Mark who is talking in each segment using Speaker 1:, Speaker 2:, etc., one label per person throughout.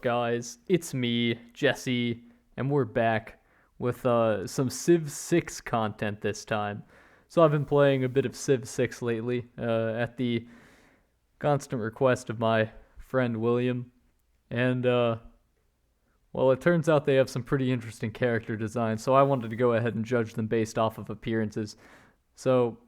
Speaker 1: Guys, it's me, Jesse, and we're back with some Civ 6 content this time. So I've been playing a bit of Civ 6 lately, at the constant request of my friend William, and well, it turns out they have some pretty interesting character designs, so I wanted to go ahead and judge them based off of appearances. So,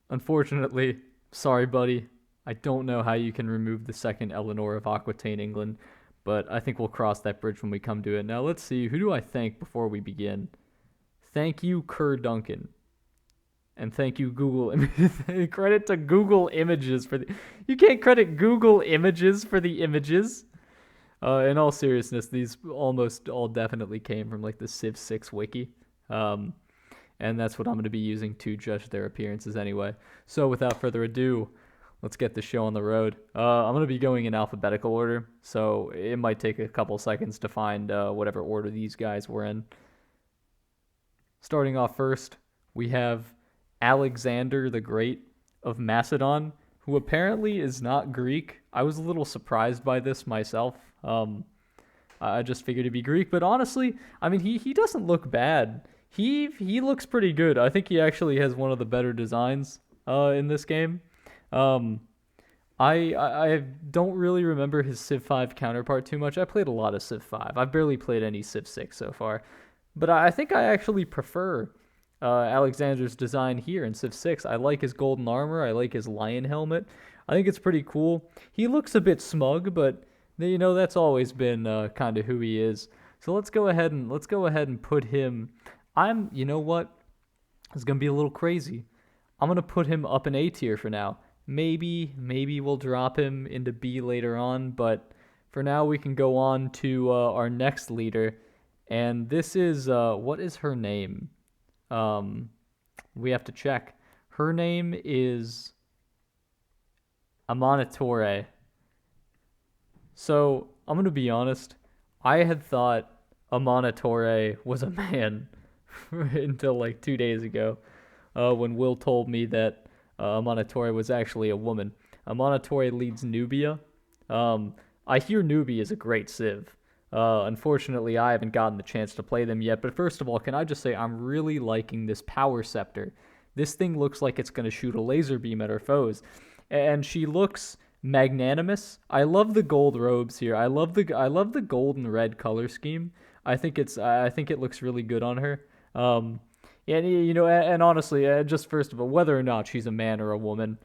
Speaker 1: unfortunately, sorry buddy, I don't know how you can remove the second Eleanor of Aquitaine, England, but I think we'll cross that bridge when we come to it. Now let's see, who do I thank before we begin? Thank you, Kerr Duncan. And thank you, Google. Credit to Google Images for the. You can't credit Google Images for the images. In all seriousness, these almost all definitely came from like the Civ 6 wiki. Um, and that's what I'm going to be using to judge their appearances anyway. So without further ado, let's get the show on the road. I'm going to be going in alphabetical order, so it might take a couple seconds to find whatever order these guys were in. Starting off first, we have Alexander the Great of Macedon, who apparently is not Greek. I was a little surprised by this myself. I just figured he'd be Greek, but honestly, I mean, he doesn't look bad. He looks pretty good. I think he actually has one of the better designs in this game. Um, I don't really remember his Civ 5 counterpart too much. I played a lot of Civ 5. I've barely played any Civ 6 so far, but I think I actually prefer Alexander's design here in Civ 6. I like his golden armor. I like his lion helmet. I think it's pretty cool. He looks a bit smug, but that's always been kind of who he is. So let's go ahead and put him. You know what? It's gonna be a little crazy. I'm gonna put him up in A tier for now. Maybe we'll drop him into B later on, but for now we can go on to our next leader, and this is what is her name? We have to check. Her name is Amanitore. So I'm gonna be honest. I had thought Amanitore was a man until like 2 days ago, when Will told me that Amanitore was actually a woman. Amanitore leads Nubia. I hear Nubia is a great civ. Unfortunately, I haven't gotten the chance to play them yet. But first of all, can I just say I'm really liking this power scepter. This thing looks like it's going to shoot a laser beam at her foes, and she looks magnanimous. I love the gold robes here. I love the gold and red color scheme. I think it looks really good on her. And and honestly, just first of all, whether or not she's a man or a woman,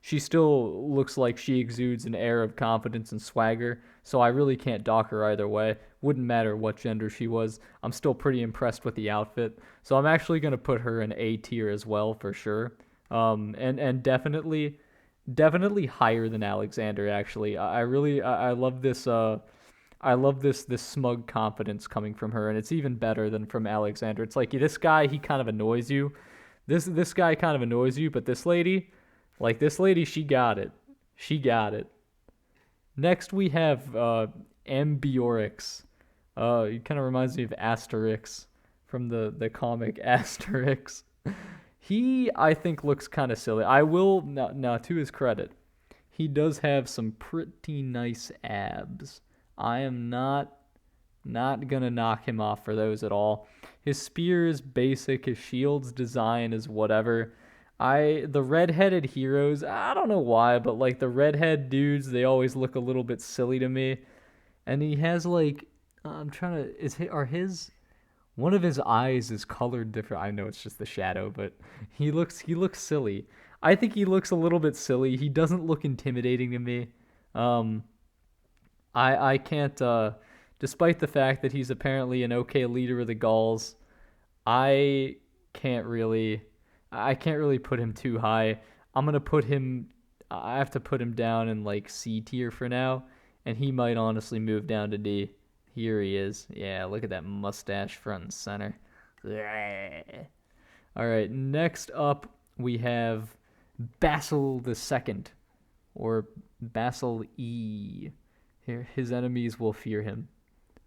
Speaker 1: she still looks like she exudes an air of confidence and swagger. So I really can't dock her either way. Wouldn't matter what gender she was. I'm still pretty impressed with the outfit. So I'm actually gonna put her in A tier as well for sure. And definitely higher than Alexander. Actually, I love this. I love this smug confidence coming from her, and it's even better than from Alexander. It's like this guy, he kind of annoys you. This guy kind of annoys you, but this lady, she got it. She got it. Next we have Ambiorix. It kind of reminds me of Asterix from the comic Asterix. He, I think, looks kind of silly. I will now to his credit, he does have some pretty nice abs. I am not gonna knock him off for those at all. His spear is basic. His shield's design is whatever. The redheaded heroes, I don't know why, but like the redhead dudes, they always look a little bit silly to me. And he has like, I'm trying to are his one of his eyes is colored different. I know it's just the shadow, but he looks silly. I think he looks a little bit silly. He doesn't look intimidating to me. Um, I can't. Despite the fact that he's apparently an okay leader of the Gauls, I can't really I can't really put him too high. I'm gonna put him. I have to put him down in like C tier for now, and he might honestly move down to D. Here he is. Yeah, look at that mustache front and center. All right, next up we have Basil the Second, or Basil E. Here, his enemies will fear him.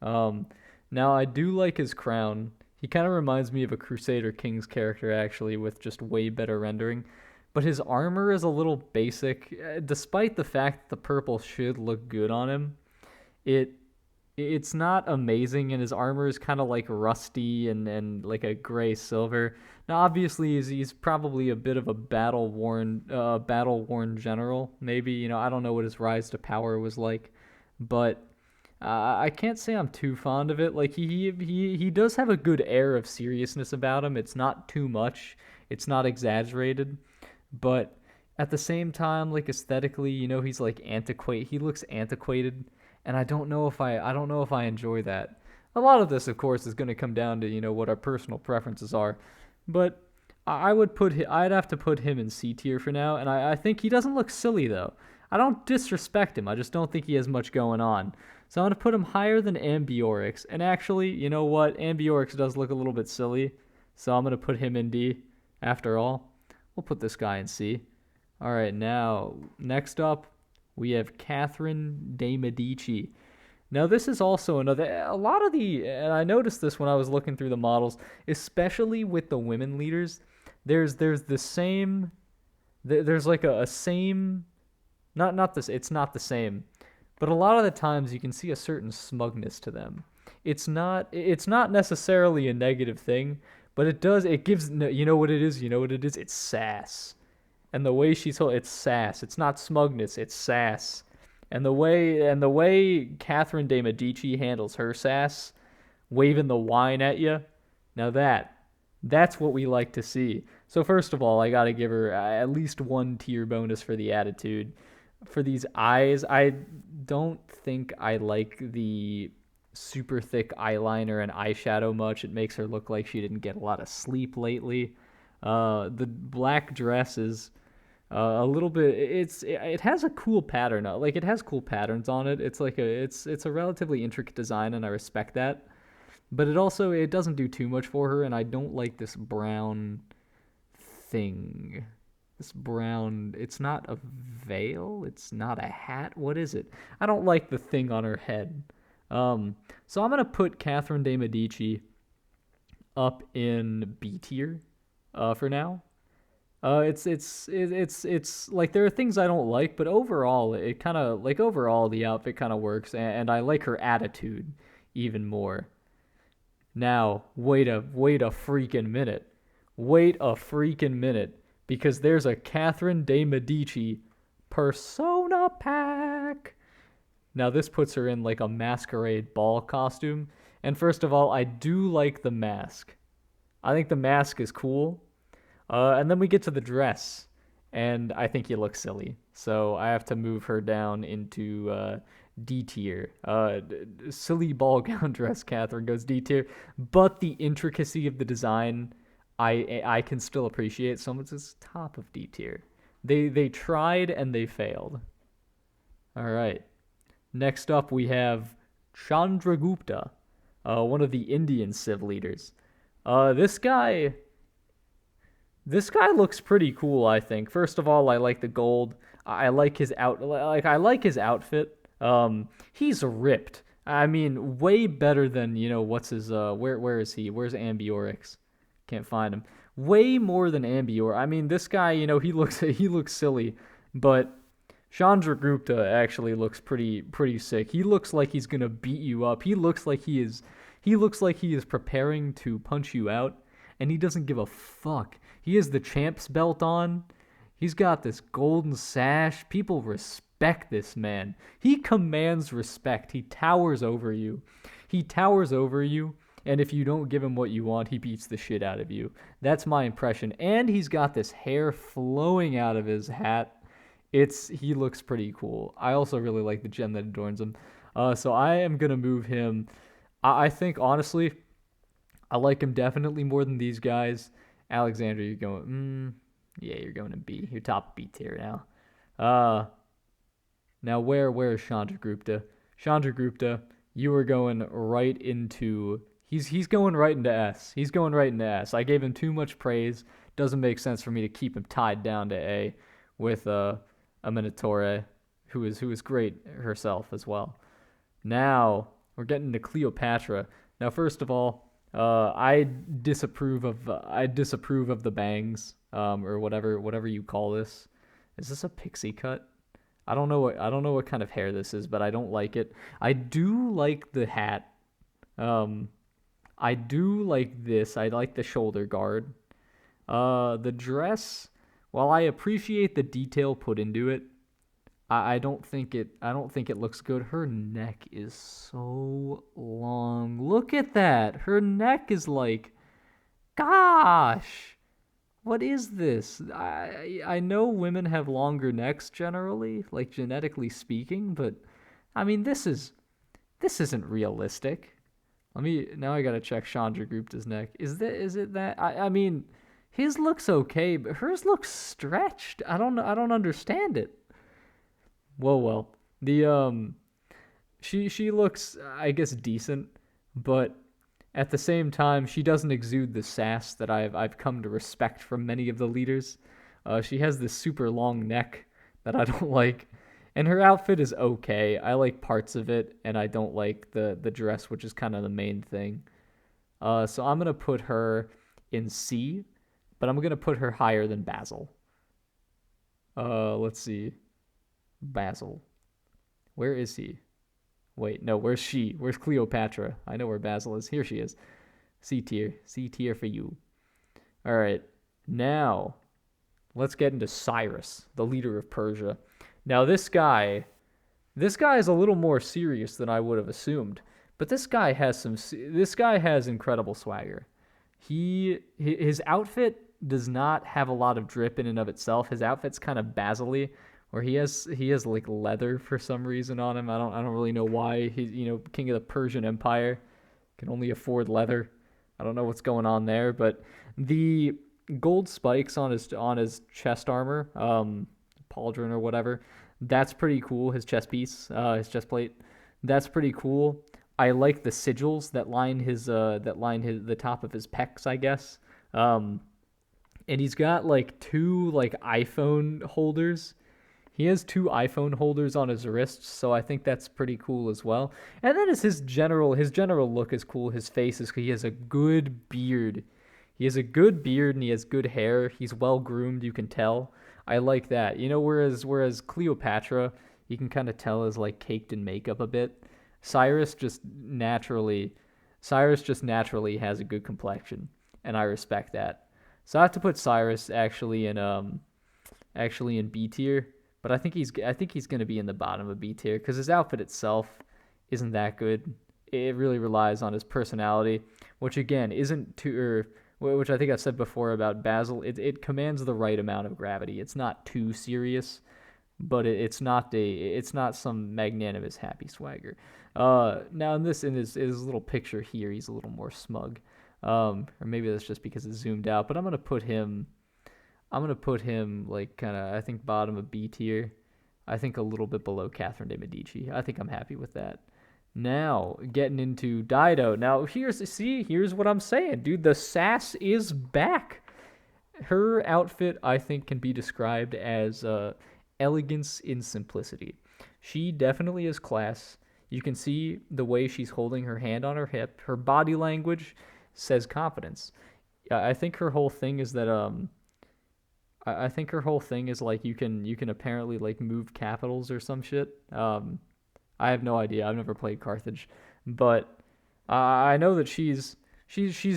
Speaker 1: Um, Now I do like his crown. He kind of reminds me of a Crusader Kings character actually, with just way better rendering. But his armor is a little basic, despite the fact that the purple should look good on him. It it's not amazing, and his armor is kind of like rusty and like a gray silver. Now, obviously, he's probably a bit of a battle worn general. Maybe, I don't know what his rise to power was like, but I can't say I'm too fond of it. Like he does have a good air of seriousness about him. It's not too much. It's not exaggerated, but at the same time, like aesthetically, he's like antiquate. He looks antiquated, and I don't know if I enjoy that. A lot of this, of course, is going to come down to what our personal preferences are, but I'd have to put him in C tier for now, and I think he doesn't look silly though. I don't disrespect him. I just don't think he has much going on. So I'm gonna put him higher than Ambiorix. And actually, you know what? Ambiorix does look a little bit silly, so I'm gonna put him in D. After all, we'll put this guy in C. All right, now next up we have Catherine de Medici. Now this is also another. A lot of and I noticed this when I was looking through the models, especially with the women leaders. There's the same. There's like a same. Not this. It's not the same, but a lot of the times you can see a certain smugness to them. It's not necessarily a negative thing, but it gives, you know what it is? You know what it is? It's sass. And the way she's told, it's sass. It's not smugness, it's sass. And the way Catherine de Medici handles her sass, waving the wine at you, now that's what we like to see. So first of all, I got to give her at least one tier bonus for the attitude. For these eyes, I don't think I like the super thick eyeliner and eyeshadow much. It makes her look like she didn't get a lot of sleep lately. The black dress is a little bit. It has a cool pattern. Like it has cool patterns on it. It's a relatively intricate design, and I respect that. But it doesn't do too much for her, and I don't like this brown thing. This brown, it's not a veil, it's not a hat. What is it? I don't like the thing on her head. So I'm gonna put Catherine de Medici up in B tier, for now. It's like there are things I don't like, but overall, it kind of like overall the outfit kind of works, and I like her attitude even more. Now, wait a freaking minute. Wait a freaking minute. Because there's a Catherine de Medici persona pack. Now, this puts her in like a masquerade ball costume. And first of all, I do like the mask. I think the mask is cool. And then we get to the dress. And I think you look silly. So I have to move her down into D tier. Silly ball gown dress Catherine goes D tier. But the intricacy of the design, I can still appreciate. So it's top of D tier. They tried and they failed. All right. Next up we have Chandragupta, one of the Indian civ leaders. This guy looks pretty cool, I think. First of all, I like the gold. I like his I like his outfit. He's ripped. I mean, way better than, what's his where is he? Where's Ambiorix? Can't find him. Way more than Ambior. I mean, this guy, he looks silly, but Chandragupta actually looks pretty sick. He looks like he's gonna beat you up. He looks like he is preparing to punch you out, and he doesn't give a fuck. He has the champ's belt on. He's got this golden sash. People respect this man. He commands respect. He towers over you. And if you don't give him what you want, he beats the shit out of you. That's my impression. And he's got this hair flowing out of his hat. He looks pretty cool. I also really like the gem that adorns him. So I am gonna move him. I think honestly, I like him definitely more than these guys. Alexander, you're going. Yeah, you're going to B. You're top B tier now. Now where is Chandragupta? Chandragupta, you are going right into. He's going right into S. He's going right into S. I gave him too much praise. Doesn't make sense for me to keep him tied down to A with a Minotaure who is great herself as well. Now we're getting to Cleopatra. Now, first of all, I disapprove of the bangs, or whatever you call this. Is this a pixie cut? I don't know what kind of hair this is, but I don't like it. I do like the hat. Um, I do like this. I like the shoulder guard. The dress, while I appreciate the detail put into it, I don't think it looks good. Her neck is so long. Look at that. Her neck is like, gosh. What is this? I know women have longer necks generally, like genetically speaking, but I mean this isn't realistic. Let me now I gotta check Chandra Gupta's neck. Is it that? I mean, his looks okay, but hers looks stretched. I don't understand it. Well. The she looks I guess decent, but at the same time she doesn't exude the sass that I've come to respect from many of the leaders. She has this super long neck that I don't like, and her outfit is okay. I like parts of it, and I don't like the dress, which is kind of the main thing. So I'm gonna put her in C, but I'm gonna put her higher than Basil. Let's see, Basil. Where is he? Wait, no, where's she? Where's Cleopatra? I know where Basil is. Here she is. C tier for you. All right, now let's get into Cyrus, the leader of Persia. Now this guy is a little more serious than I would have assumed, but this guy has incredible swagger. His outfit does not have a lot of drip in and of itself. His outfit's kind of Basil-y, where he has like leather for some reason on him. I don't really know why. He's king of the Persian Empire, can only afford leather. I don't know what's going on there, but the gold spikes on his chest armor, pauldron or whatever, that's pretty cool. His chest piece, his chest plate, that's pretty cool. I like the sigils that line his the top of his pecs, I guess. And he's got like two like iPhone holders. He has two iPhone holders on his wrists, so I think that's pretty cool as well. And then his general look is cool. His face is he has a good beard. He has a good beard and he has good hair. He's well groomed, you can tell. I like that. Whereas Cleopatra, you can kind of tell is like caked in makeup a bit. Cyrus just naturally Cyrus just naturally has a good complexion, and I respect that. So I have to put Cyrus actually in B tier, but I think he's going to be in the bottom of B tier because his outfit itself isn't that good. It really relies on his personality, which again isn't too, which I think I've said before about Basil. It commands the right amount of gravity. It's not too serious, but it's not some magnanimous happy swagger. Now in his little picture here, he's a little more smug. Or maybe that's just because it's zoomed out. But I'm gonna put him like kind of I think bottom of B tier. I think a little bit below Catherine de Medici. I think I'm happy with that. Now getting into Dido. Now here's what I'm saying, dude. The sass is back. Her outfit I think can be described as elegance in simplicity. She definitely is class. You can see the way she's holding her hand on her hip. Her body language says confidence. I think her whole thing is that I think her whole thing is like you can apparently like move capitals or some shit. I have no idea. I've never played Carthage, but I know that she's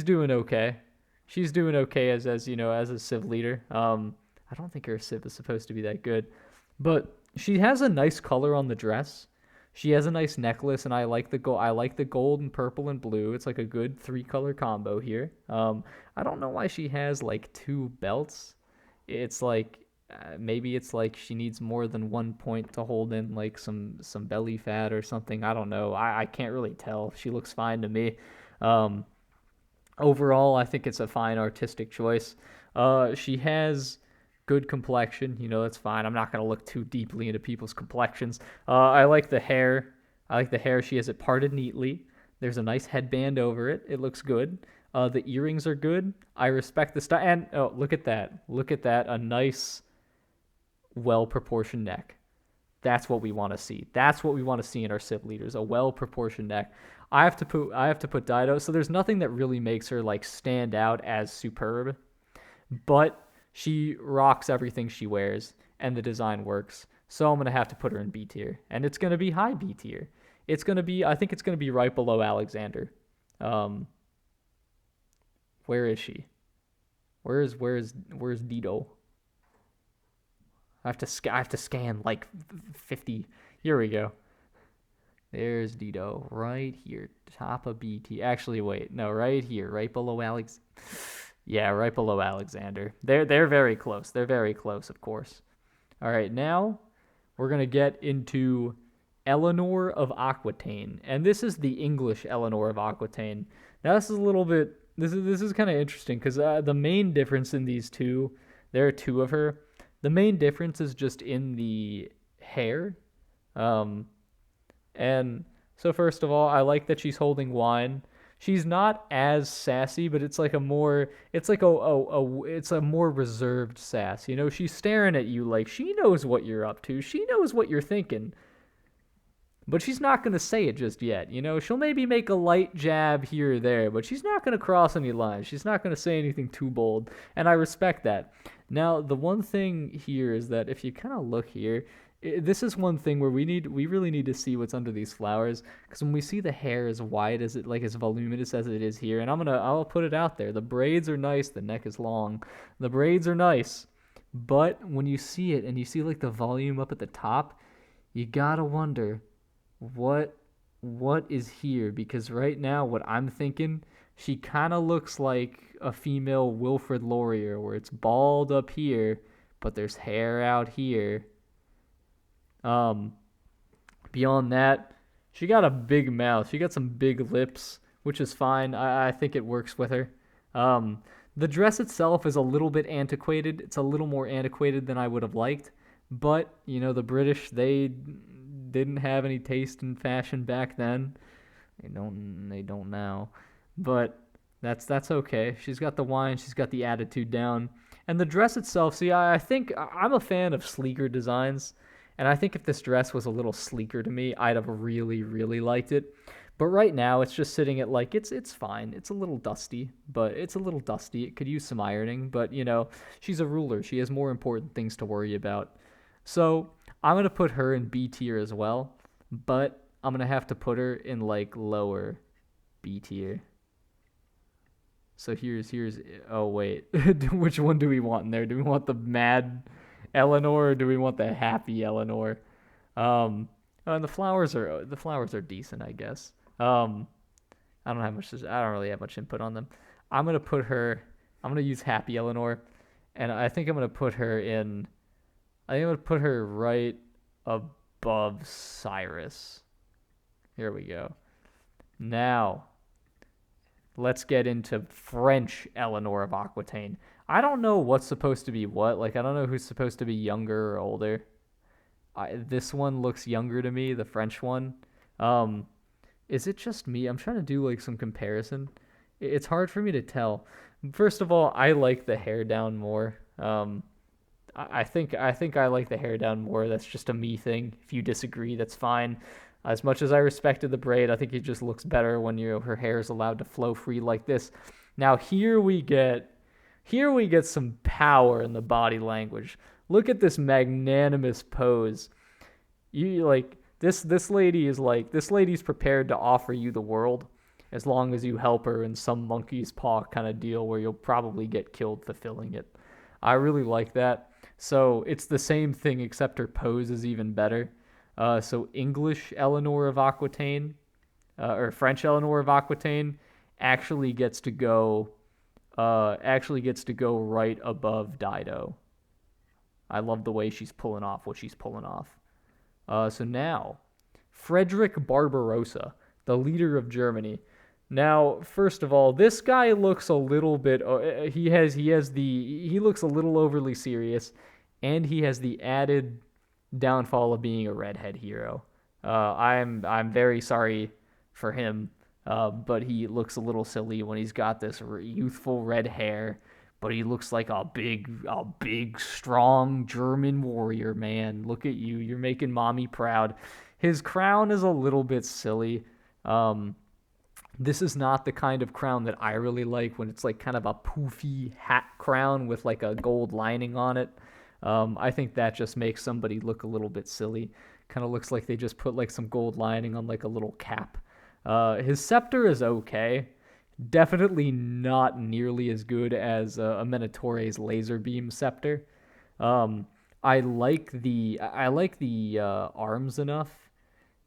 Speaker 1: doing okay. She's doing okay as as a civ leader. I don't think her civ is supposed to be that good, but she has a nice color on the dress. She has a nice necklace, and I like the gold. I like the gold and purple and blue. It's like a good three-color combo here. I don't know why she has like two belts. It's like maybe it's like she needs more than 1 point to hold in like some belly fat or something. I don't know. I can't really tell. She looks fine to me. Um, Overall, I think it's a fine artistic choice. She has good complexion. That's fine. I'm not going to look too deeply into people's complexions. I like the hair. I like the hair. She has it parted neatly. There's a nice headband over it. It looks good. The earrings are good. I respect the style. And oh, look at that. Look at that. A nice, well-proportioned neck. That's what we want to see. That's what we want to see in our Civ leaders. A well-proportioned neck. I have to put Dido. So there's nothing that really makes her like stand out as superb, but she rocks everything she wears, and the design works. So I'm gonna have to put her in B tier, and it's gonna be high B tier. I think it's gonna be right below Alexander. Um, where is she? Where's Dido? I have to scan like 50. Here we go. There's Dido right here, top of BT. Actually, wait, no, right here, right below Alex. Yeah, right below Alexander. They're very close. They're very close, of course. All right, now we're gonna get into Eleanor of Aquitaine, and this is the English Eleanor of Aquitaine. Now this is a little bit. This is kind of interesting because the main difference in these two, there are two of her. The main difference is just in the hair. And so first of all, I like that she's holding wine. She's not as sassy, but it's like a more it's like it's a more reserved sass. You know, she's staring at you like she knows what you're up to. She knows what you're thinking. But she's not going to say it just yet. You know, she'll maybe make a light jab here or there, but she's not going to cross any lines. She's not going to say anything too bold, and I respect that. Now, the one thing here is that if you kind of look here, this is one thing where we really need to see what's under these flowers, because when we see the hair as wide as it, like as voluminous as it is here, and I'll put it out there, the braids are nice, the neck is long, the braids are nice, but when you see it and you see like the volume up at the top, you gotta wonder what is here, because right now what I'm thinking, she kind of looks like a female Wilfrid Laurier, where it's bald up here, but there's hair out here. Beyond that, she got a big mouth. She got some big lips, which is fine. I think it works with her. The dress itself is a little bit antiquated. It's a little more antiquated than I would have liked. But, you know, the British, they didn't have any taste in fashion back then. They don't now. But that's okay. She's got the wine, she's got the attitude down. And the dress itself, see, I think I'm a fan of sleeker designs. And I think if this dress was a little sleeker to me, I'd have really, really liked it. But right now, it's just sitting at like, it's fine. It's a little dusty, but it's a little dusty. It could use some ironing, but you know, she's a ruler. She has more important things to worry about. So I'm going to put her in B tier as well, but I'm going to have to put her in like lower B tier. So here's, oh wait, which one do we want in there? Do we want the mad Eleanor, or do we want the happy Eleanor? And the flowers are decent, I guess. I don't really have much input on them. I'm gonna use happy Eleanor, and I think I'm gonna put her right above Cyrus. Here we go. Now, let's get into French Eleanor of Aquitaine. I don't know what's supposed to be what. Like, I don't know who's supposed to be younger or older. This one looks younger to me, the French one. Is it just me? I'm trying to do, like, some comparison. It's hard for me to tell. First of all, I like the hair down more. I think I like the hair down more. That's just a me thing. If you disagree, that's fine. As much as I respected the braid, I think it just looks better when her hair is allowed to flow free like this. Now, here we get some power in the body language. Look at this magnanimous pose. This lady's prepared to offer you the world as long as you help her in some monkey's paw kind of deal where you'll probably get killed fulfilling it. I really like that. So it's the same thing except her pose is even better. So English Eleanor of Aquitaine, or French Eleanor of Aquitaine, actually gets to go right above Dido. I love the way she's pulling off what she's pulling off. So now, Frederick Barbarossa, the leader of Germany. Now, first of all, this guy looks a little bit. He looks a little overly serious, and he has the added downfall of being a redhead hero. I'm very sorry for him. But he looks a little silly when he's got this youthful red hair. But he looks like a big, strong German warrior, man. Look at you. You're making mommy proud. His crown is a little bit silly. This is not the kind of crown that I really like when it's like kind of a poofy hat crown with like a gold lining on it. I think that just makes somebody look a little bit silly. Kind of looks like they just put like some gold lining on like a little cap. His scepter is okay. Definitely not nearly as good as a Minatore's laser beam scepter. Um, I like the arms enough,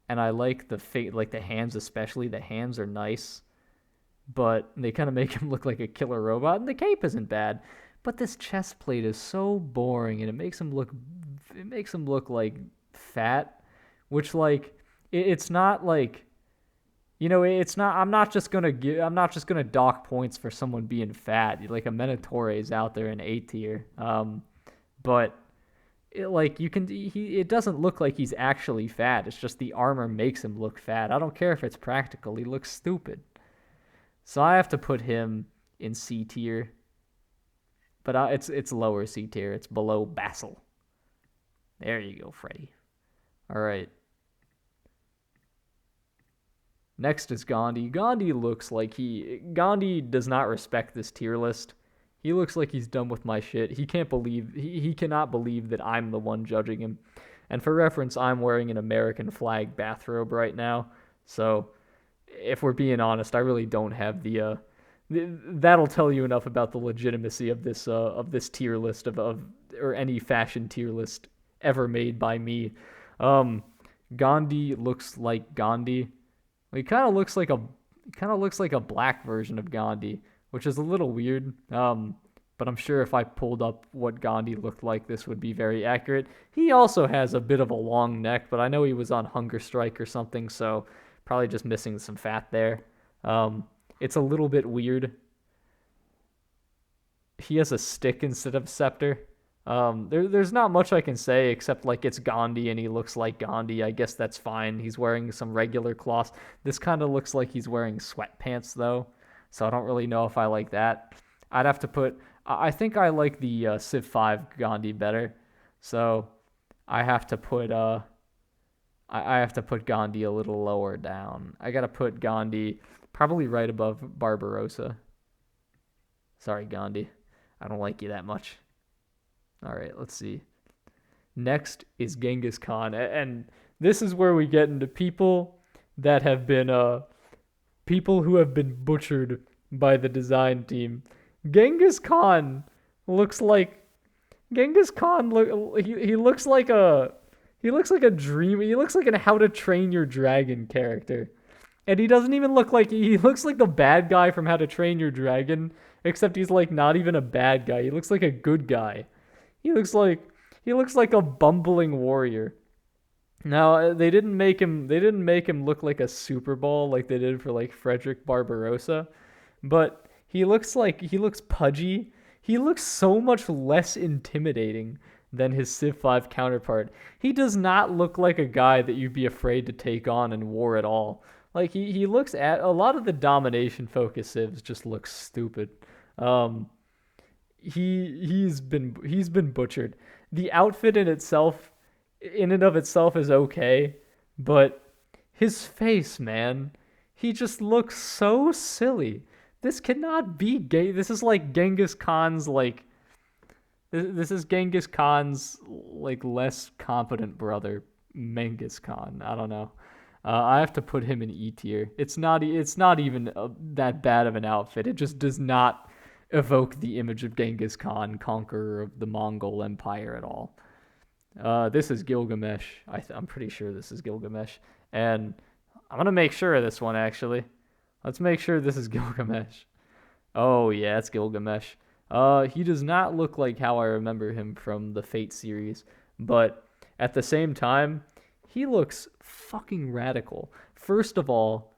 Speaker 1: and I like like the hands especially. The hands are nice, but they kind of make him look like a killer robot. And the cape isn't bad, but this chest plate is so boring, and it makes him look like fat, which like it's not like it's not. I'm not just gonna dock points for someone being fat. Like a Menatore is out there in A tier, but like it doesn't look like he's actually fat. It's just the armor makes him look fat. I don't care if it's practical. He looks stupid. So I have to put him in C tier, but it's lower C tier. It's below Basil. There you go, Freddy. All right. Next is Gandhi. Gandhi does not respect this tier list. He looks like he's done with my shit. He cannot believe that I'm the one judging him. And for reference, I'm wearing an American flag bathrobe right now. So if we're being honest, I really don't have that'll tell you enough about the legitimacy of this tier list or any fashion tier list ever made by me. Um, Gandhi looks like Gandhi. He kind of looks like a black version of Gandhi, which is a little weird. But I'm sure if I pulled up what Gandhi looked like, this would be very accurate. He also has a bit of a long neck, but I know he was on hunger strike or something, so probably just missing some fat there. It's a little bit weird. He has a stick instead of scepter. There's not much I can say except like it's Gandhi and he looks like Gandhi. I guess that's fine. He's wearing some regular cloths. This kind of looks like he's wearing sweatpants though, so I don't really know if I like that. I'd have to put. I think I like the Civ 5 Gandhi better, so I have to put I have to put Gandhi a little lower down. I gotta put Gandhi probably right above Barbarossa. Sorry, Gandhi. I don't like you that much. All right, let's see. Next is Genghis Khan, and this is where we get into people who have been butchered by the design team. Genghis Khan looks like Genghis Khan he looks like a dream. He looks like an How to Train Your Dragon character. And he doesn't even look like he looks like the bad guy from How to Train Your Dragon, except he's like not even a bad guy. He looks like a good guy. He looks like a bumbling warrior. Now they didn't make him look like a Super Bowl like they did for like Frederick Barbarossa, but he looks pudgy. He looks so much less intimidating than his Civ 5 counterpart. He does not look like a guy that you'd be afraid to take on in war at all. Like he looks at a lot of the domination focus civs just look stupid. Um, he's been butchered. The outfit in and of itself is okay, but his face, man, he just looks so silly. This cannot be gay. This is like Genghis Khan's like this is Genghis Khan's like less competent brother, Menghis Khan. I don't know. I have to put him in E tier. It's not even that bad of an outfit. It just does not evoke the image of Genghis Khan, conqueror of the Mongol Empire at all. This is Gilgamesh. I'm pretty sure this is Gilgamesh, and I'm gonna make sure of this one actually. Let's make sure this is Gilgamesh. Oh yeah, it's Gilgamesh. He does not look like how I remember him from the Fate series, but at the same time, he looks fucking radical. First of all,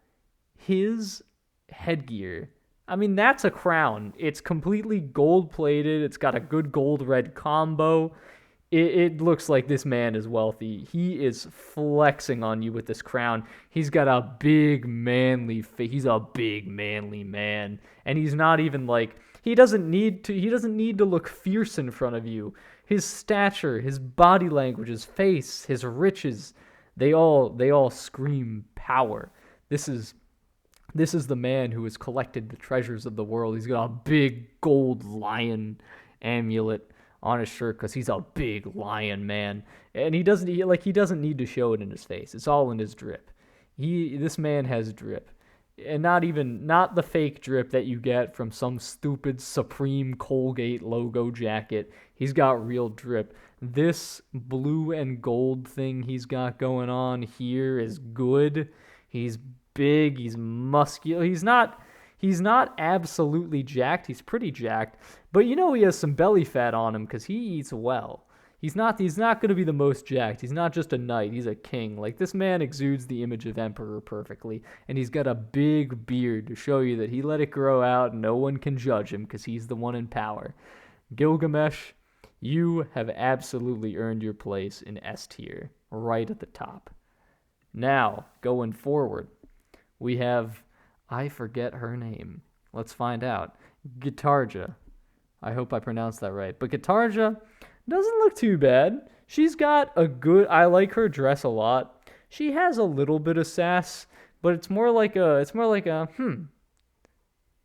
Speaker 1: his headgear. I mean, that's a crown. It's completely gold plated. It's got a good gold red combo. It looks like this man is wealthy. He is flexing on you with this crown. He's got a big manly face. He's a big manly man, and he's not even like he doesn't need to look fierce in front of you. His stature, his body language, his face, his riches, they all scream power. This is this is the man who has collected the treasures of the world. He's got a big gold lion amulet on his shirt because he's a big lion, man, and he doesn't need to show it in his face. It's all in his drip. This man has drip, and not the fake drip that you get from some stupid Supreme Colgate logo jacket. He's got real drip. This blue and gold thing he's got going on here is good. He's big, he's muscular. He's not absolutely jacked. He's pretty jacked, but he has some belly fat on him cuz he eats well. He's not going to be the most jacked. He's not just a knight, he's a king. Like, this man exudes the image of emperor perfectly, and he's got a big beard to show you that he let it grow out and no one can judge him cuz he's the one in power. Gilgamesh, you have absolutely earned your place in S tier, right at the top. Now, going forward, we have, I forget her name. Let's find out. Gitarja. I hope I pronounced that right. But Gitarja doesn't look too bad. I like her dress a lot. She has a little bit of sass, but it's more like a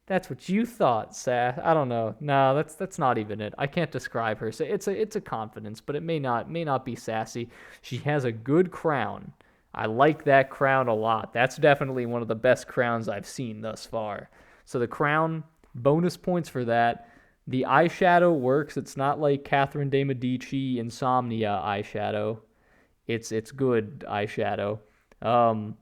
Speaker 1: that's what you thought, sass. I don't know. No, that's not even it. I can't describe her. So it's a confidence, but it may not be sassy. She has a good crown. I like that crown a lot. That's definitely one of the best crowns I've seen thus far. So the crown, bonus points for that. The eyeshadow works. It's not like Catherine de Medici Insomnia eyeshadow. It's good eyeshadow. The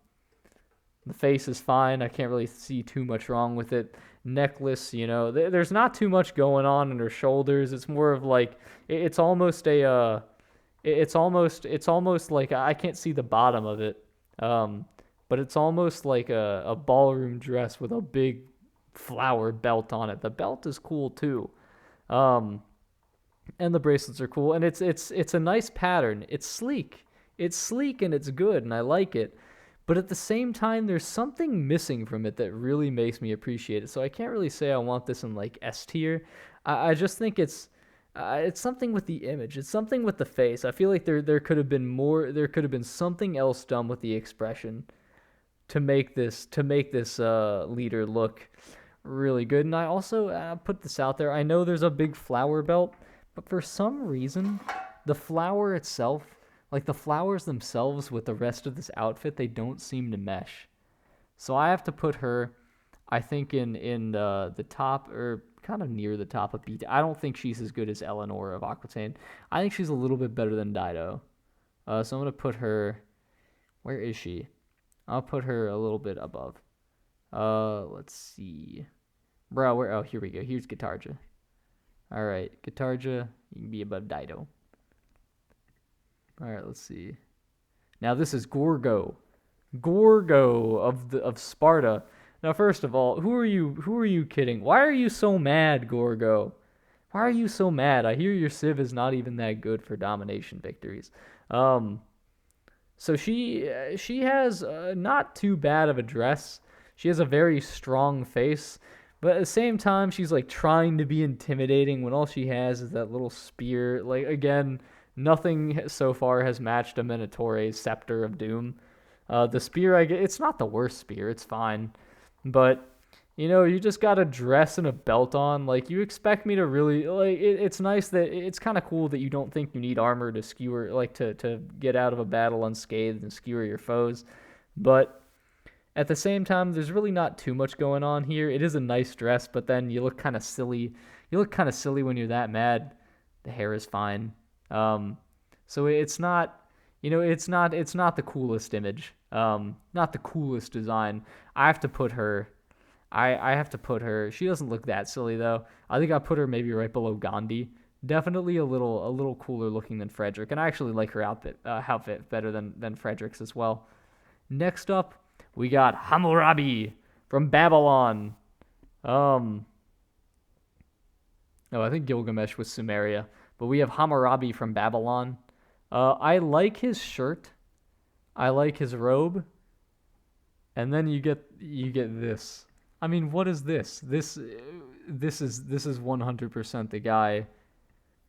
Speaker 1: face is fine. I can't really see too much wrong with it. Necklace, there's not too much going on in her shoulders. It's more of like it's almost like I can't see the bottom of it. But it's almost like a ballroom dress with a big flower belt on it. The belt is cool too. And the bracelets are cool, and it's a nice pattern. It's sleek. It's sleek and it's good, and I like it. But at the same time, there's something missing from it that really makes me appreciate it. So I can't really say I want this in like S tier. I just think it's something with the image. It's something with the face. I feel like there could have been more. There could have been something else done with the expression to make this leader look really good. And I also put this out there. I know there's a big flower belt, but for some reason, the flower itself, like the flowers themselves with the rest of this outfit, they don't seem to mesh. So I have to put her, I think, in the top, or kind of near the top of B. I don't think she's as good as Eleanor of Aquitaine. I think she's a little bit better than Dido. So I'm going to put her, where is she? I'll put her a little bit above. Let's see. Bro, where? Oh, here we go. Here's Gitarja. All right, Gitarja, you can be above Dido. All right, let's see. Now this is Gorgo of Sparta. Now, first of all, who are you kidding? Why are you so mad, Gorgo? Why are you so mad? I hear your civ is not even that good for domination victories. So she has not too bad of a dress. She has a very strong face, but at the same time, she's like trying to be intimidating when all she has is that little spear. Like, again, nothing so far has matched a Minotaure's Scepter of Doom. The spear, it's not the worst spear. It's fine. But, you just got a dress and a belt on. Like, you expect me to really, like, it's nice that, it's kind of cool that you don't think you need armor to skewer, like, to get out of a battle unscathed and skewer your foes. But at the same time, there's really not too much going on here. It is a nice dress, but then you look kind of silly. You look kind of silly when you're that mad. The hair is fine. So it's not, it's not the coolest image. Not the coolest design. I have to put her, I have to put her, she doesn't look that silly though. I think I put her maybe right below Gandhi. Definitely a little cooler looking than Frederick, and I actually like her outfit better than Frederick's as well. Next up, we got Hammurabi from Babylon. Oh, I think Gilgamesh was Sumeria, but we have Hammurabi from Babylon. I like his shirt. I like his robe. And then you get this. I mean, what is this? This is 100% the guy.